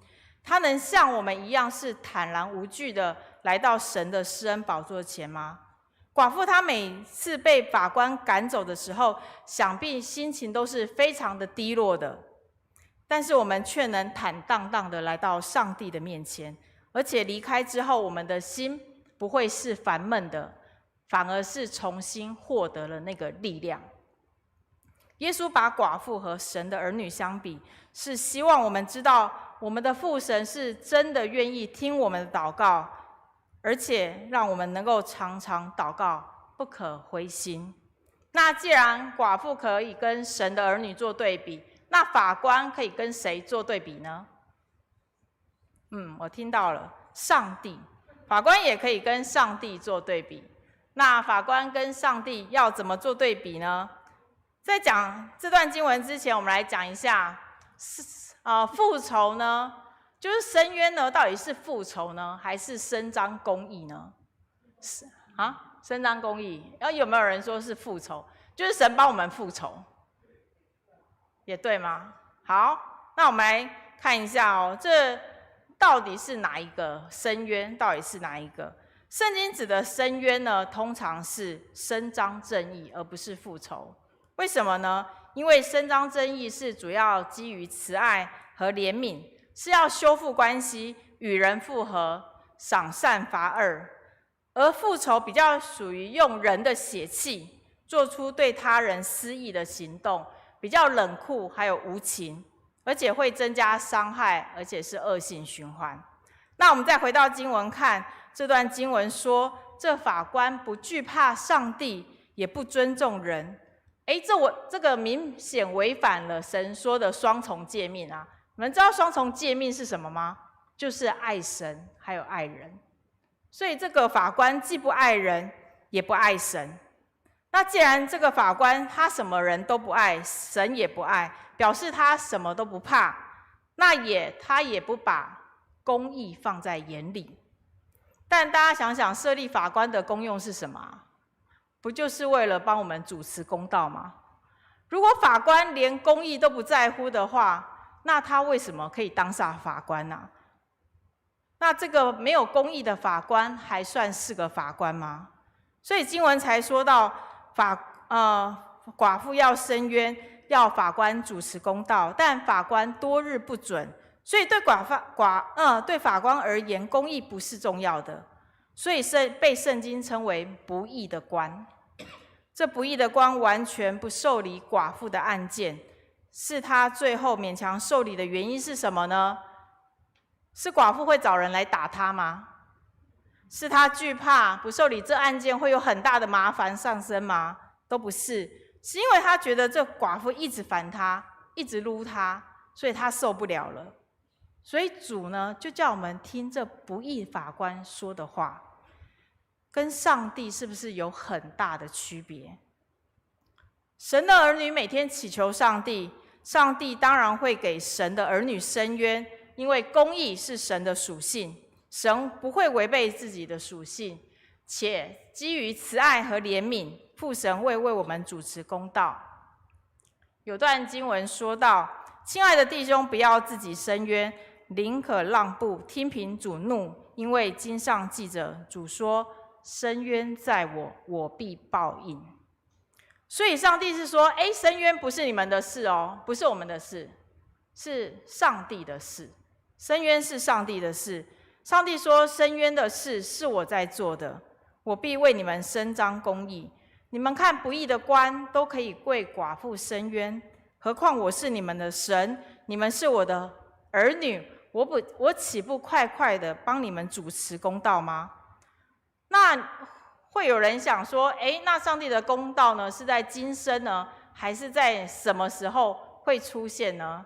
[SPEAKER 7] 她能像我们一样是坦然无惧的来到神的施恩宝座前吗？寡妇她每次被法官赶走的时候，想必心情都是非常的低落的，但是我们却能坦荡荡的来到上帝的面前，而且离开之后，我们的心不会是烦闷的，反而是重新获得了那个力量。耶稣把寡妇和神的儿女相比，是希望我们知道，我们的父神是真的愿意听我们的祷告，而且让我们能够常常祷告，不可灰心。那既然寡妇可以跟神的儿女做对比，那法官可以跟谁做对比呢？我听到了，上帝。法官也可以跟上帝做对比。那法官跟上帝要怎么做对比呢？在讲这段经文之前，我们来讲一下，复仇呢，就是申冤呢，到底是复仇呢，还是伸张公义呢？伸张公义。然后有没有人说是复仇？就是神帮我们复仇，也对吗？好，那我们来看一下这到底是哪一个申冤？到底是哪一个？圣经指的申冤呢，通常是伸张正义，而不是复仇。为什么呢？因为伸张正义是主要基于慈爱和怜悯，是要修复关系，与人复和，赏善罚恶。而复仇比较属于用人的血气，做出对他人私意的行动，比较冷酷还有无情，而且会增加伤害，而且是恶性循环。那我们再回到经文看，这段经文说，这法官不惧怕上帝，也不尊重人。这个明显违反了神说的双重诫命啊！你们知道双重诫命是什么吗？就是爱神还有爱人。所以这个法官既不爱人，也不爱神。那既然这个法官他什么人都不爱，神也不爱，表示他什么都不怕，那他也不把公义放在眼里。但大家想想，设立法官的功用是什么啊？不就是为了帮我们主持公道吗？如果法官连公义都不在乎的话，那他为什么可以当上法官呢？那这个没有公义的法官还算是个法官吗？所以经文才说到寡妇要申冤，要法官主持公道，但法官多日不准，所以对对法官而言，公义不是重要的，所以被圣经称为不义的官。这不义的官完全不受理寡妇的案件，是他最后勉强受理的原因是什么呢？是寡妇会找人来打他吗？是他惧怕不受理这案件会有很大的麻烦上身吗？都不是，是因为他觉得这寡妇一直烦他，一直撸他，所以他受不了了。所以主呢，就叫我们听这不义法官说的话，跟上帝是不是有很大的区别？神的儿女每天祈求上帝，上帝当然会给神的儿女伸冤，因为公义是神的属性，神不会违背自己的属性，且基于慈爱和怜悯，父神会为我们主持公道。有段经文说到，亲爱的弟兄，不要自己伸冤，宁可让步，听凭主怒，因为经上记着，主说，伸冤在我，我必报应。所以上帝是说，伸冤不是你们的事哦，不是我们的事，是上帝的事。伸冤是上帝的事，上帝说，伸冤的事是我在做的，我必为你们伸张公义。你们看不义的官都可以跪寡妇伸冤，何况我是你们的神，你们是我的儿女，我岂不快快的帮你们主持公道吗？那会有人想说，那上帝的公道呢，是在今生呢，还是在什么时候会出现呢？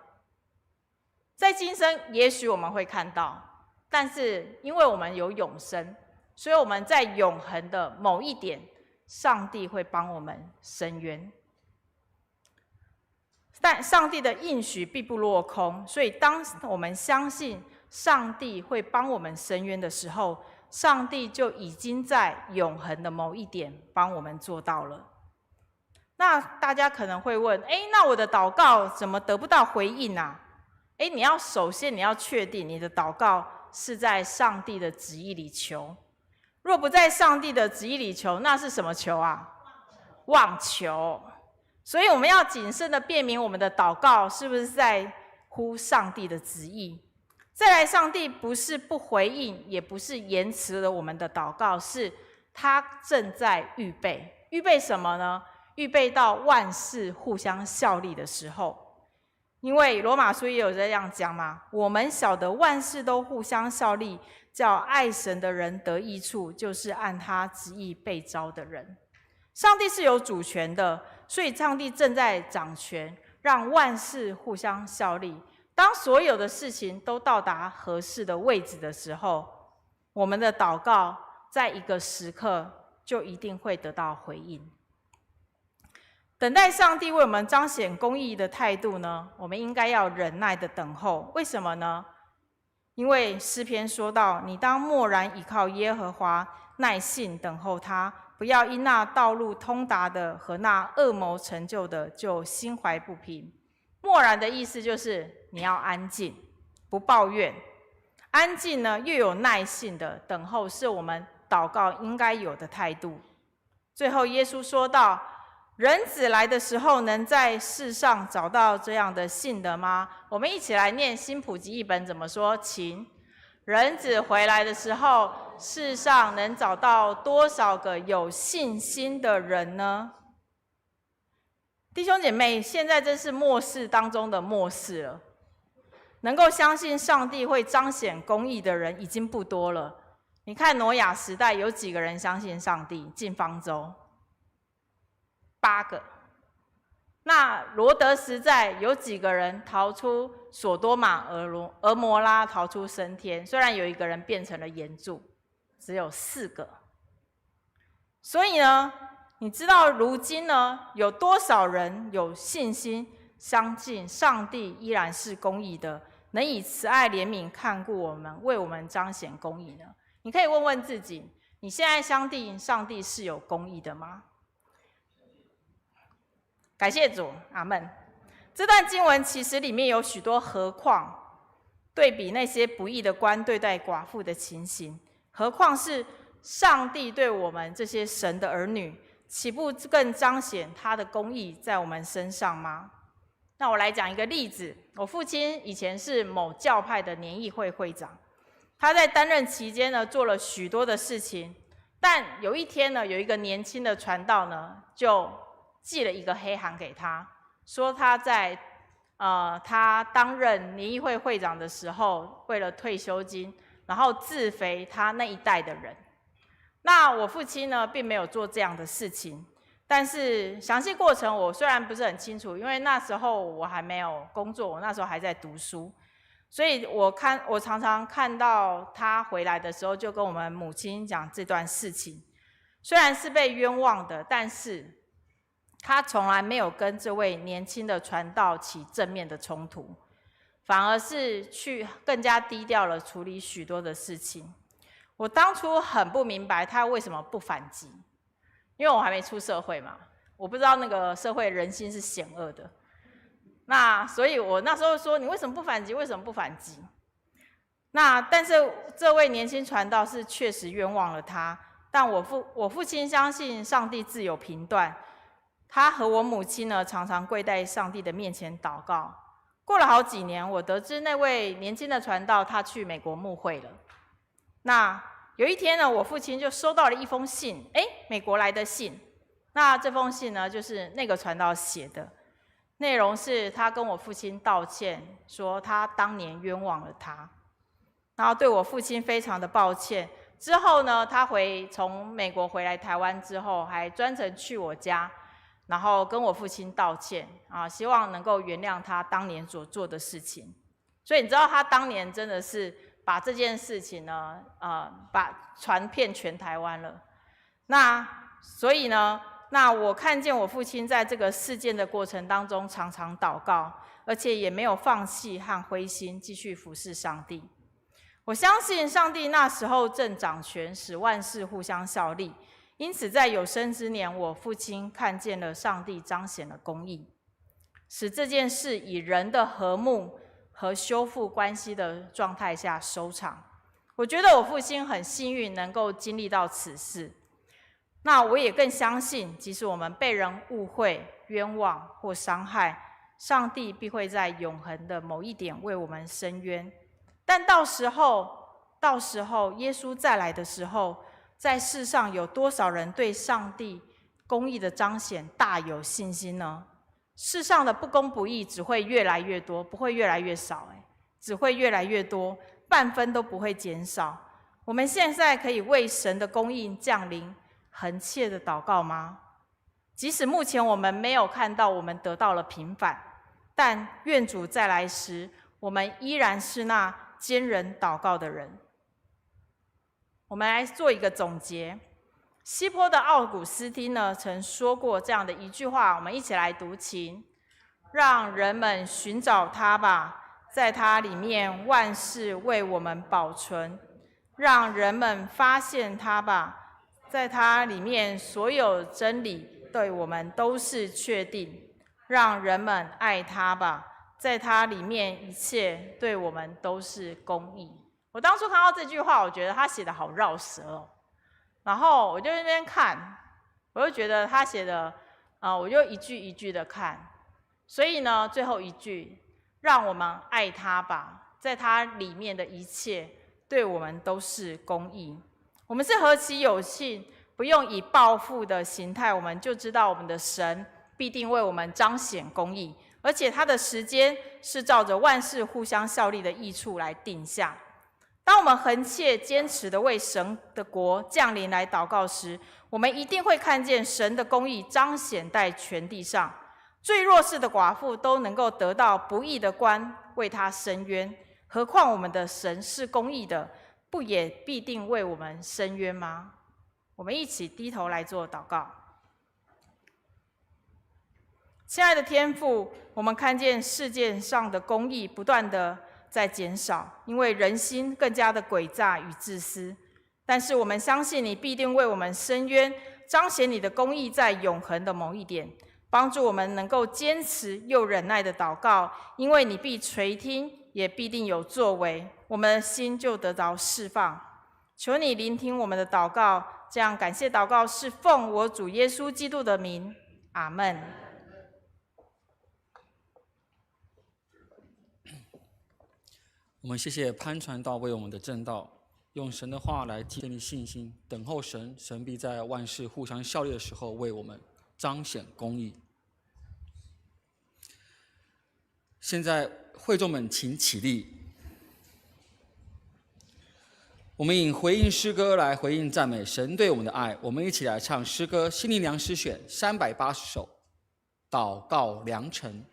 [SPEAKER 7] 在今生也许我们会看到，但是因为我们有永生，所以我们在永恒的某一点，上帝会帮我们伸冤。但上帝的应许必不落空，所以当我们相信上帝会帮我们伸冤的时候，上帝就已经在永恒的某一点帮我们做到了。那大家可能会问，那我的祷告怎么得不到回应啊？首先你要确定你的祷告是在上帝的旨意里求。若不在上帝的旨意里求，那是什么求啊？妄求。所以我们要谨慎的辨明我们的祷告是不是在乎上帝的旨意。再来，上帝不是不回应，也不是延迟了我们的祷告，是他正在预备。预备什么呢？预备到万事互相效力的时候。因为罗马书也有这样讲嘛，我们晓得万事都互相效力，叫爱神的人得益处，就是按他旨意被召的人。上帝是有主权的，所以上帝正在掌权，让万事互相效力。当所有的事情都到达合适的位置的时候，我们的祷告在一个时刻就一定会得到回应。等待上帝为我们彰显公义的态度呢，我们应该要忍耐的等候。为什么呢？因为诗篇说到，你当默然倚靠耶和华，耐性等候他，不要因那道路通达的和那恶谋成就的就心怀不平。默然的意思就是你要安静，不抱怨。安静呢，又有耐性的等候，是我们祷告应该有的态度。最后耶稣说到，人子来的时候，能在世上找到这样的信的吗？我们一起来念新普及译本怎么说，请。人子回来的时候，世上能找到多少个有信心的人呢？弟兄姐妹，现在真是末世当中的末世了。能够相信上帝会彰显公义的人已经不多了。你看挪亚时代有几个人相信上帝进方舟？8个。那罗德时代有几个人逃出索多玛、俄摩拉，逃出升天？虽然有一个人变成了岩柱，只有4个。所以呢，你知道如今呢，有多少人有信心相信上帝依然是公义的，能以慈爱怜悯看顾我们，为我们彰显公义呢？你可以问问自己，你现在相信上帝是有公义的吗？感谢主，阿们。这段经文其实里面有许多何况，对比那些不义的官对待寡妇的情形，何况是上帝对我们这些神的儿女，岂不更彰显他的公义在我们身上吗？那我来讲一个例子，我父亲以前是某教派的年议会会长，他在担任期间呢，做了许多的事情，但有一天呢，有一个年轻的传道呢，就寄了一个黑函给他，说他在他担任年议会会长的时候，为了退休金，然后自肥他那一代的人。那我父亲呢，并没有做这样的事情，但是详细过程我虽然不是很清楚，因为那时候我还没有工作，我那时候还在读书，所以我常常看到他回来的时候，就跟我们母亲讲这段事情。虽然是被冤枉的，但是他从来没有跟这位年轻的传道起正面的冲突，反而是去更加低调了处理许多的事情。我当初很不明白他为什么不反击，因为我还没出社会嘛，我不知道那个社会人心是险恶的。那所以我那时候说，你为什么不反击？为什么不反击？但是这位年轻传道是确实冤枉了他，但我父亲相信上帝自有评断。他和我母亲呢，常常跪在上帝的面前祷告。过了好几年，我得知那位年轻的传道他去美国牧会了。那有一天呢，我父亲就收到了一封信，美国来的信。那这封信呢，就是那个传道写的，内容是他跟我父亲道歉，说他当年冤枉了他，然后对我父亲非常的抱歉。之后呢，他从美国回来台湾之后，还专程去我家，然后跟我父亲道歉希望能够原谅他当年所做的事情。所以你知道他当年真的是把这件事情呢，传遍全台湾了。所以呢，我看见我父亲在这个事件的过程当中常常祷告，而且也没有放弃和灰心，继续服侍上帝。我相信上帝那时候正掌权，使万事互相效力。因此在有生之年，我父亲看见了上帝彰显了公义，使这件事以人的和睦和修复关系的状态下收场。我觉得我父亲很幸运能够经历到此事。那我也更相信，即使我们被人误会、冤枉或伤害，上帝必会在永恒的某一点为我们伸冤。但到时候耶稣再来的时候，在世上有多少人对上帝公义的彰显大有信心呢？世上的不公不义只会越来越多，不会越来越少，只会越来越多，半分都不会减少。我们现在可以为神的公义降临恳切的祷告吗？即使目前我们没有看到我们得到了平反，但愿主再来时，我们依然是那坚忍祷告的人。我们来做一个总结。西坡的奥古斯丁呢，曾说过这样的一句话，我们一起来读，请。让人们寻找他吧，在他里面万事为我们保存。让人们发现他吧，在他里面所有真理对我们都是确定。让人们爱他吧，在他里面一切对我们都是公义。我当初看到这句话，我觉得他写的好绕舌哦。然后我就在那边看，我就觉得他写的我就一句一句的看。所以呢，最后一句，让我们爱他吧，在他里面的一切对我们都是公义。我们是何其有幸，不用以报复的形态，我们就知道我们的神必定为我们彰显公义，而且他的时间是照着万事互相效力的益处来定下。当我们恒切坚持的为神的国降临来祷告时，我们一定会看见神的公义彰显在全地上，最弱势的寡妇都能够得到不义的官为他伸冤，何况我们的神是公义的，不也必定为我们伸冤吗？我们一起低头来做祷告。亲爱的天父，我们看见世界上的公义不断的在减少，因为人心更加的诡诈与自私。但是我们相信你必定为我们伸冤，彰显你的公义在永恒的某一点，帮助我们能够坚持又忍耐的祷告，因为你必垂听，也必定有作为，我们的心就得着释放。求你聆听我们的祷告，这样感谢祷告是奉我主耶稣基督的名，阿们。
[SPEAKER 2] 我们谢谢潘传道为我们的正道，用神的话来建立信心，等候神，神必在万事互相效力的时候为我们彰显公义。现在会众们请起立，我们以回应诗歌来回应赞美神对我们的爱。我们一起来唱诗歌《心灵粮诗选》380首，祷告良辰。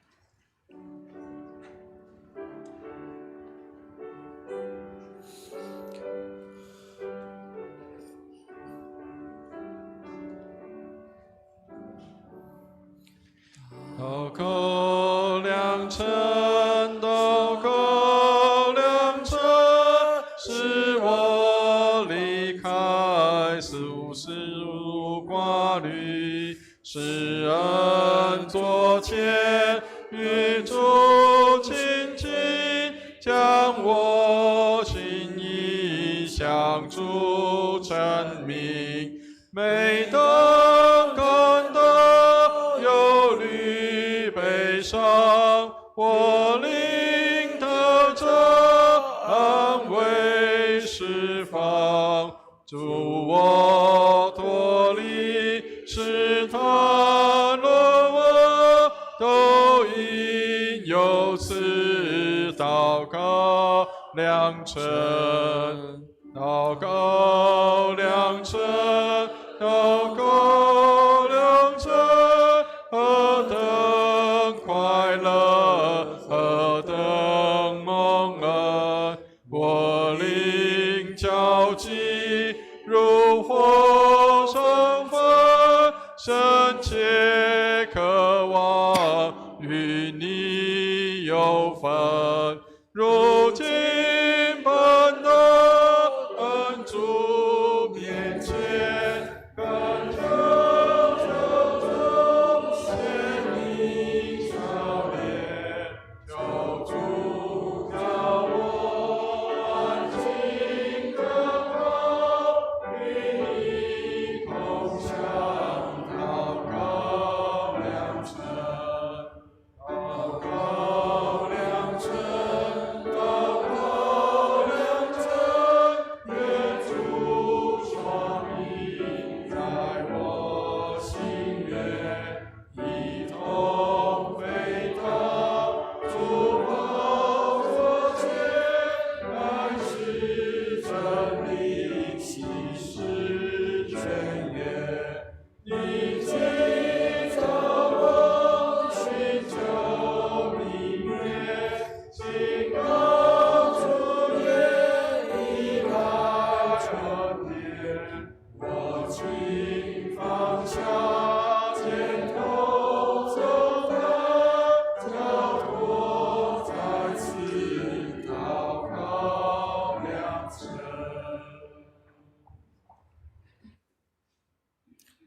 [SPEAKER 5] 祷告良辰，祷告良辰，使我离开俗世无挂虑，使恩座前与主亲近，将我心意向主证明，每当感到忧虑悲伤，我领得这安慰释放，主我脱离试探论我，都因有此祷告良辰，祷告良辰，祷告良辰，何等快乐，何等蒙恩！我灵交集如火上焚，深切渴望与你有份。如今奔到恩主面前，感受救主显明笑脸，求主叫我安静渴望，与你同享祷告良辰，祷告良辰。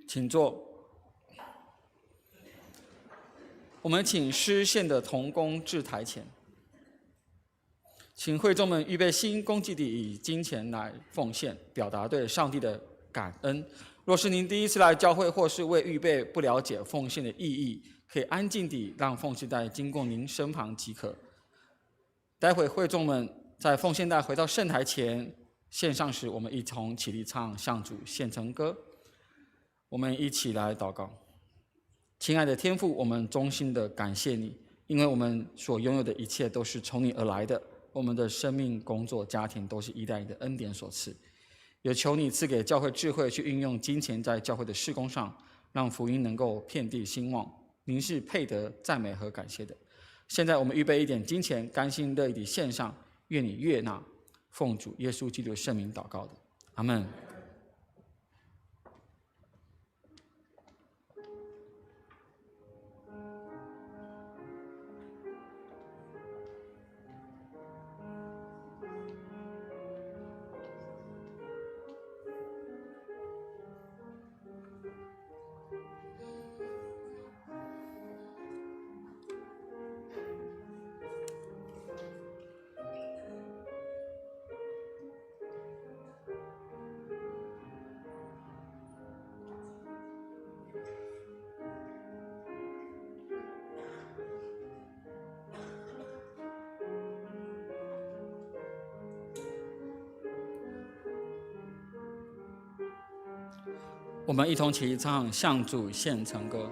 [SPEAKER 2] 请坐。我们请诗献的同工至台前，请会众们预备心，恭敬地以金钱来奉献，表达对上帝的感恩。若是您第一次来教会，或是未预备不了解奉献的意义，可以安静地让奉献袋经过您身旁即可。待会会众们在奉献袋回到圣台前献上时，我们一同起立唱向主献成歌。我们一起来祷告。亲爱的天父，我们衷心的感谢你，因为我们所拥有的一切都是从你而来的，我们的生命、工作、家庭都是依赖你的恩典所赐。也求你赐给教会智慧，去运用金钱在教会的事工上，让福音能够遍地兴旺。您是配得赞美和感谢的。现在我们预备一点金钱，甘心乐意地献上，愿你悦纳。奉主耶稣基督的圣名祷告的，阿们。我们一同起立唱向主献成歌。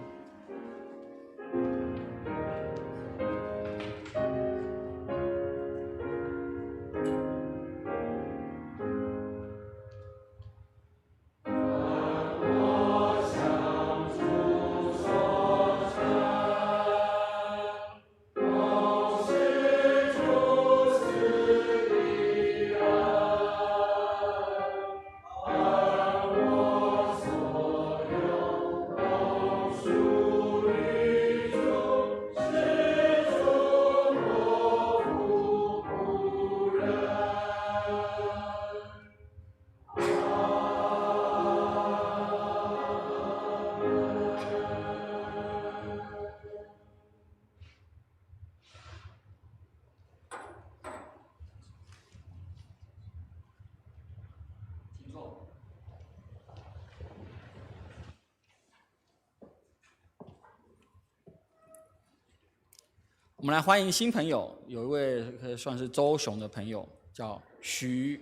[SPEAKER 2] 我们来欢迎新朋友，有一位可以算是周雄的朋友，叫徐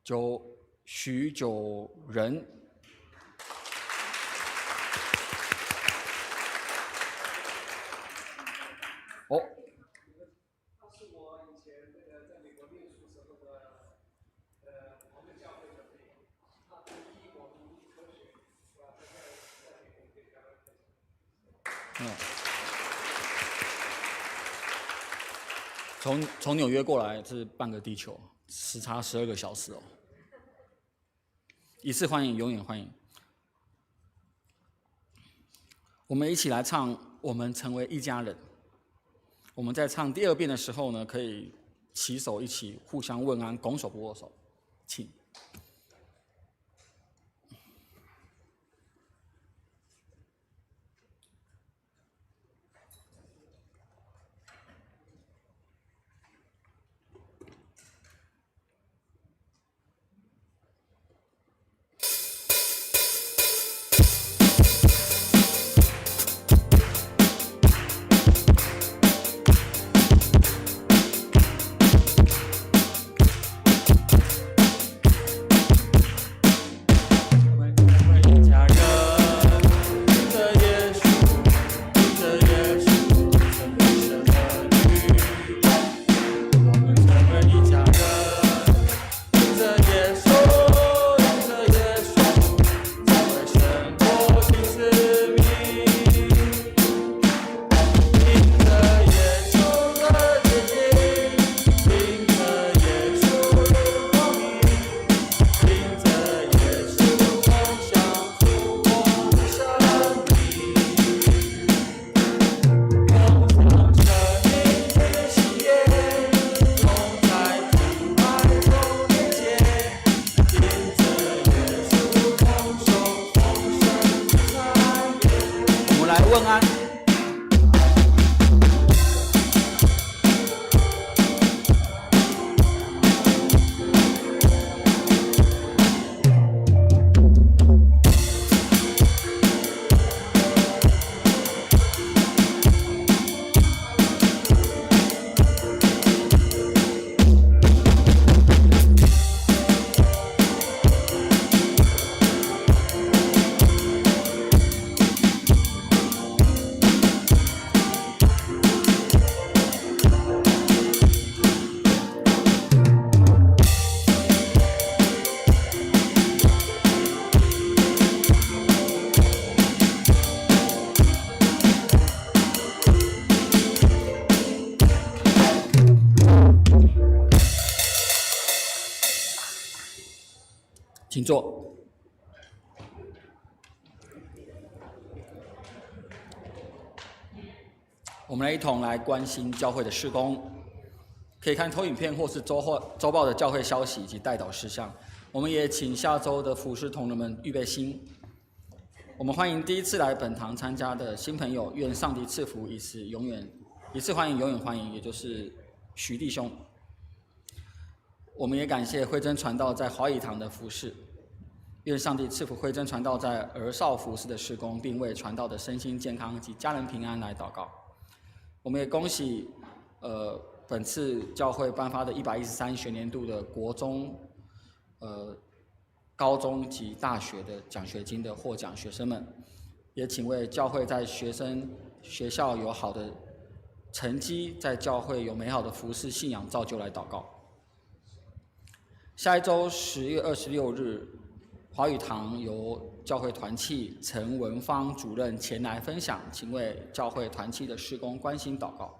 [SPEAKER 2] 九仁。哦，
[SPEAKER 8] 他是我以前在美国念书时候的我们教会的朋友，他第一我读科学，是吧？在美国给大家分享。
[SPEAKER 2] 从纽约过来是半个地球，时差12个小时哦。一次欢迎，永远欢迎。我们一起来唱《我们成为一家人》。我们在唱第2遍的时候呢，可以齐手一起互相问安，拱手不握手，请。问安。请坐。我们一同来关心教会的事工，可以看投影片或是周报的教会消息以及代祷事项。我们也请下周的服事同仁们预备心。我们欢迎第一次来本堂参加的新朋友，愿上帝赐福，一次欢迎，永远欢迎，也就是徐弟兄。我们也感谢慧真传道在华语堂的服事，愿上帝赐福慧真传道在儿少服事的事工，并为传道的身心健康及家人平安来祷告。我们也恭喜本次教会颁发的113学年度的国中、高中及大学的奖学金的获奖学生们，也请为教会在学校有好的成绩，在教会有美好的服事信仰造就来祷告。下一周10月26日，华语堂由教会团契陈文芳主任前来分享，请为教会团契的事工关心祷告。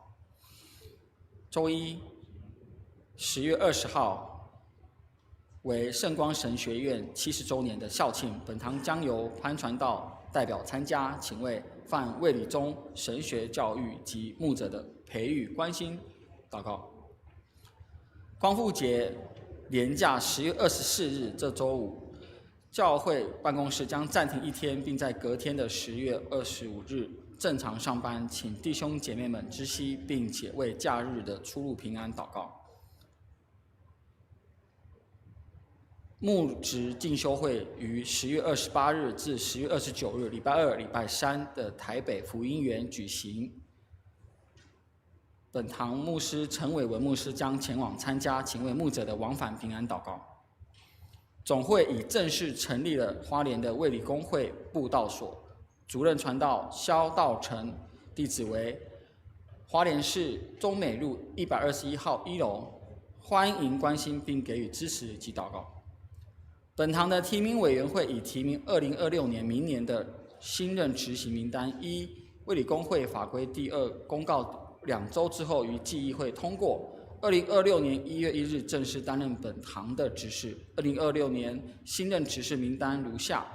[SPEAKER 2] 周一10月20号为圣光神学院70周年的校庆，本堂将由潘传道代表参加，请为范卫理中神学教育及牧者的培育关心祷告。光复节连假10月24日这周五，教会办公室将暂停1天，并在隔天的10月25日正常上班，请弟兄姐妹们知悉，并且为假日的出入平安祷告。牧职进修会于10月28日至10月29日，礼拜2、礼拜3的台北福音园举行。本堂牧师陈伟文牧师将前往参加，请为牧者的往返平安祷告。总会已正式成立了花莲的卫理公会布道所，主任传道萧道成，地址为花莲市中美路121号1楼，欢迎关心并给予支持及祷告。本堂的提名委员会已提名2026年明年的新任执行名单，依卫理公会法规第2公告2周之后于记议会通过。2026年1月1日正式担任本堂的执事。2026年新任执事名单如下：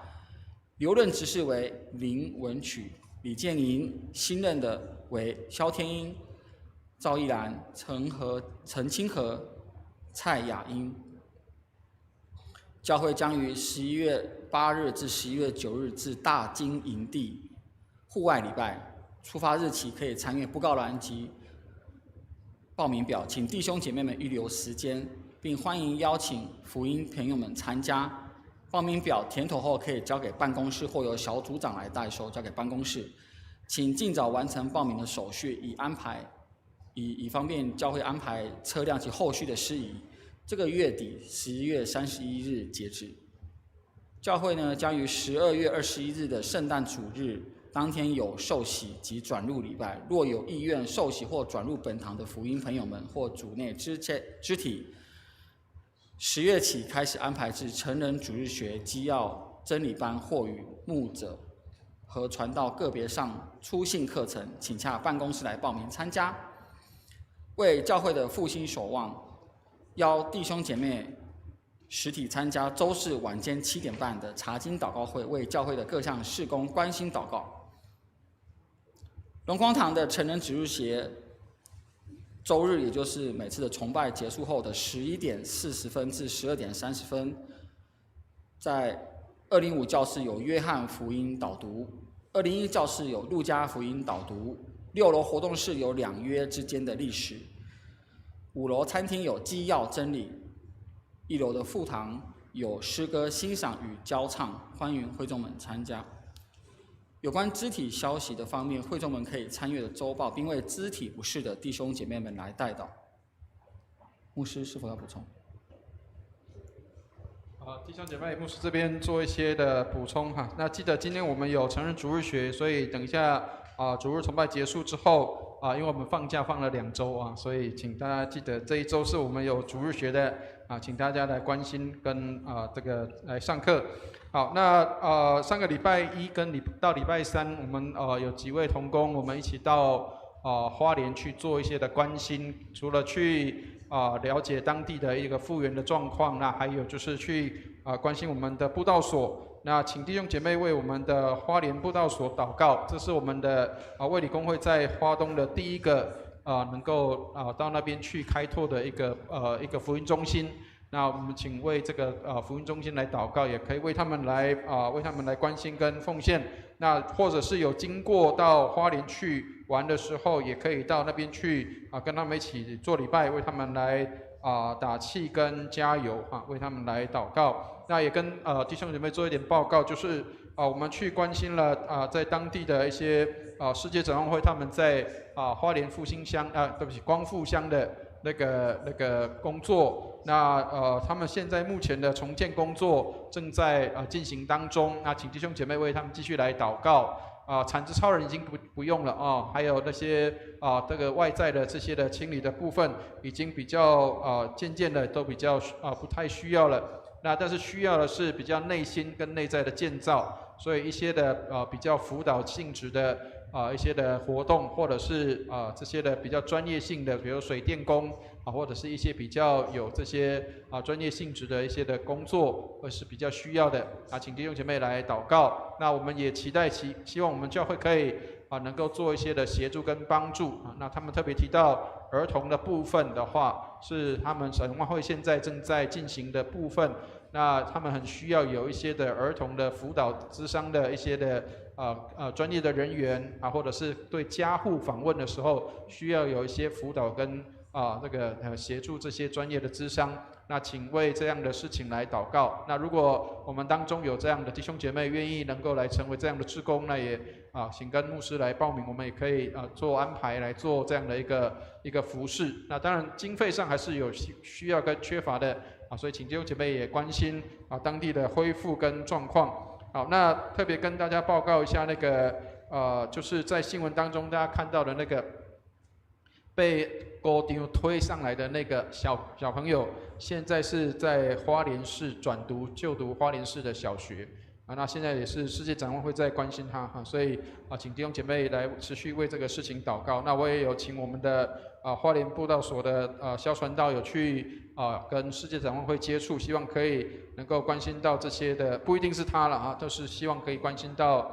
[SPEAKER 2] 留任执事为林文曲、李建营，新任的为萧天英、赵一兰、陈清和、蔡雅英。教会将于11月8日至11月9日至大金营地户外礼拜，出发日期可以参阅布告栏及报名表，请弟兄姐妹们预留时间，并欢迎邀请福音朋友们参加。报名表填妥后可以交给办公室，或由小组长来代收，交给办公室。请尽早完成报名的手续，以方便教会安排车辆及后续的事宜。这个月底11月31日截止。教会呢将于12月21日的圣诞主日当天有受洗及转入礼拜，若有意愿受洗或转入本堂的福音朋友们或主内肢体，10月起开始安排至成人主日学、基要真理班或与牧者和传道个别上初信课程，请洽办公室来报名参加。为教会的复兴守望，邀弟兄姐妹实体参加周四晚间7点半的查经祷告会，为教会的各项事工关心祷告。龙光堂的成人主日学周日，也就是每次的崇拜结束后的11点40分至12点30分，在205教室有约翰福音导读，201教室有路加福音导读，6楼活动室有两约之间的历史，5楼餐厅有基要真理，1楼的副堂有诗歌欣赏与教唱，欢迎会众们参加。有关肢体消息的方面，会众们可以参阅的周报，并为肢体不适的弟兄姐妹们来代祷。牧师是否要补充？
[SPEAKER 1] 弟兄姐妹，牧师这边做一些的补充哈。那记得今天我们有成人主日学，所以等一下主日崇拜结束之后因为我们放假放了2周所以请大家记得这一周是我们有主日学的请大家来关心跟这个来上课。好，那上个礼拜1跟到礼拜3，我们有几位同工，我们一起到花莲去做一些的关心，除了去了解当地的一个复原的状况，那还有就是去关心我们的布道所。那请弟兄姐妹为我们的花莲布道所祷告，这是我们的卫理公会在花东的第一个能够到那边去开拓的一个福音中心。那我们请为这个福音中心来祷告，也可以为他们来关心跟奉献。那或者是有经过到花莲去玩的时候，也可以到那边去跟他们一起做礼拜，为他们来打气跟加油为他们来祷告。那也跟弟兄姐妹做一点报告，就是我们去关心了在当地的一些世界展望会，他们在花莲复兴乡光复乡的那个工作。那他们现在目前的重建工作正在进行当中。那请弟兄姐妹为他们继续来祷告。产值超人已经不用了还有那些这个外在的这些的清理的部分，已经比较渐渐的都比较不太需要了。那但是需要的是比较内心跟内在的建造，所以一些的比较辅导性质的一些的活动，或者是这些的比较专业性的，比如水电工或者是一些比较有这些专业性质的一些的工作，是比较需要的请弟兄姐妹来祷告。那我们也希望我们教会可以能够做一些的协助跟帮助那他们特别提到儿童的部分的话，是他们神望会现在正在进行的部分。那他们很需要有一些的儿童的辅导咨商的一些的专业的人员或者是对家户访问的时候，需要有一些辅导跟这个协助这些专业的咨商。那请为这样的事情来祷告。那如果我们当中有这样的弟兄姐妹愿意能够来成为这样的志工，那也请跟牧师来报名，我们也可以做安排来做这样的一个服事。那当然经费上还是有需要跟缺乏的所以请弟兄姐妹也关心当地的恢复跟状况。好，那特别跟大家报告一下那个就是在新闻当中大家看到的那个被高丢推上来的那个小朋友，现在是在花莲市就读花莲市的小学那现在也是世界展望会在关心他所以请弟兄姐妹来持续为这个事情祷告。那我也有请我们的花莲布道所的萧传道有去跟世界展望会接触，希望可以能够关心到这些的，不一定是他了都是希望可以关心到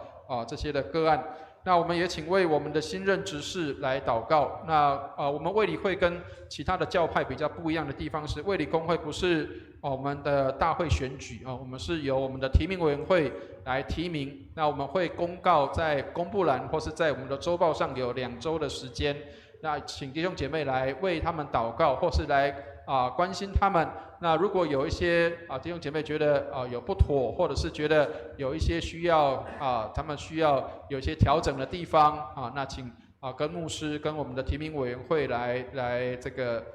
[SPEAKER 1] 这些的个案。那我们也请为我们的新任执事来祷告。那我们卫理会跟其他的教派比较不一样的地方是，卫理公会不是我们的大会选举我们是由我们的提名委员会来提名。那我们会公告在公布栏或是在我们的周报上有2周的时间。那请弟兄姐妹来为他们祷告，或是来关心他们。那如果有一些弟兄姐妹觉得有不妥，或者是觉得有一些需要他们需要有一些调整的地方那请跟牧师跟我们的提名委员会来这个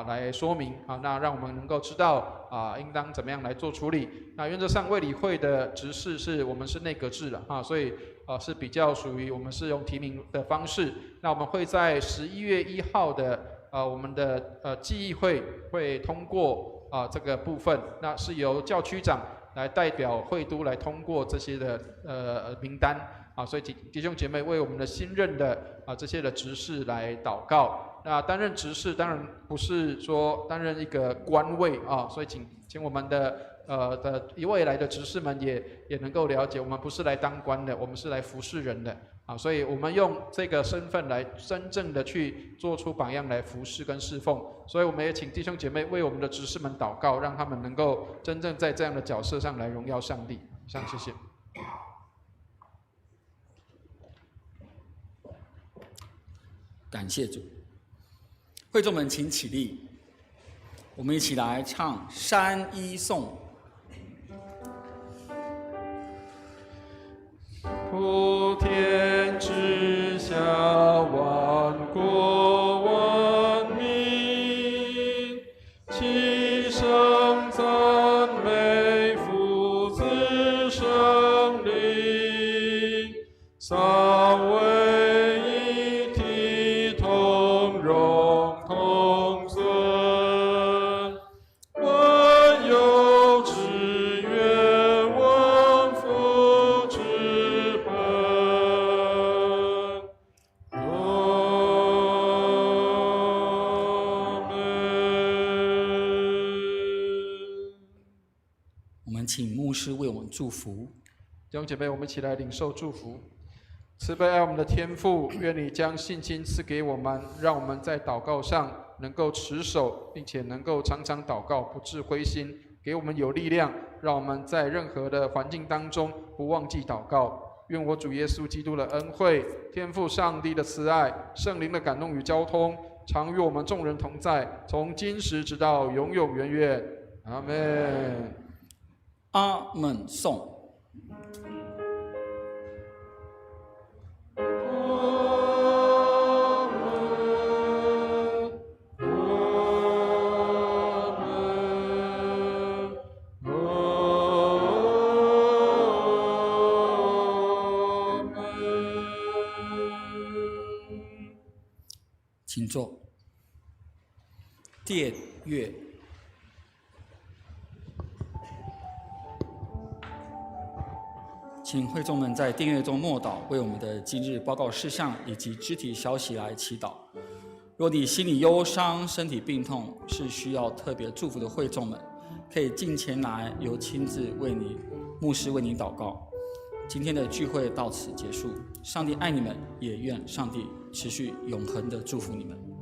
[SPEAKER 1] 来说明那让我们能够知道应当怎么样来做处理。那原则上卫理会的执事我们是内阁制了所以是比较属于我们是用提名的方式。那我们会在11月1号的我们的记忆会通过这个部分，那是由教区长来代表会督来通过这些的名单所以弟兄姐妹为我们的新任的这些的执事来祷告。那担任执事当然不是说担任一个官位所以请我们的未来的执事们也能够了解，我们不是来当官的，我们是来服侍人的所以我们用这个身份来真正的去做出榜样来服侍跟侍奉。所以我们也请弟兄姐妹为我们的执事们祷告，让他们能够真正在这样的角色上来荣耀上帝。以上，谢谢。
[SPEAKER 2] 感谢主。会众们请起立，我们一起来唱山一颂。
[SPEAKER 1] 普天之下，万国万民，齐声赞美父子圣灵，三位一体，同荣同尊，万有之源，万福之本。阿门。
[SPEAKER 2] 们请牧师为我们祝福。
[SPEAKER 1] 弟兄姐妹，我们一起来领受祝福。慈悲爱我们的天父，愿你将信心赐给我们，让我们在祷告上能够持守，并且能够常常祷告，不致灰心，给我们有力量，让我们在任何的环境当中不忘记祷告。愿我主耶稣基督的恩惠、天父上帝的慈爱、圣灵的感动与交通，常与我们众人同在，从今时直到永永远远。阿们。
[SPEAKER 2] 阿们颂。请坐。殿乐。请会众们在殿乐中默祷，为我们的今日报告事项以及肢体消息来祈祷。若你心里忧伤、身体病痛，是需要特别祝福的会众们，可以进前来，由亲自牧师为你祷告。今天的聚会到此结束，上帝爱你们，也愿上帝持续永恒的祝福你们。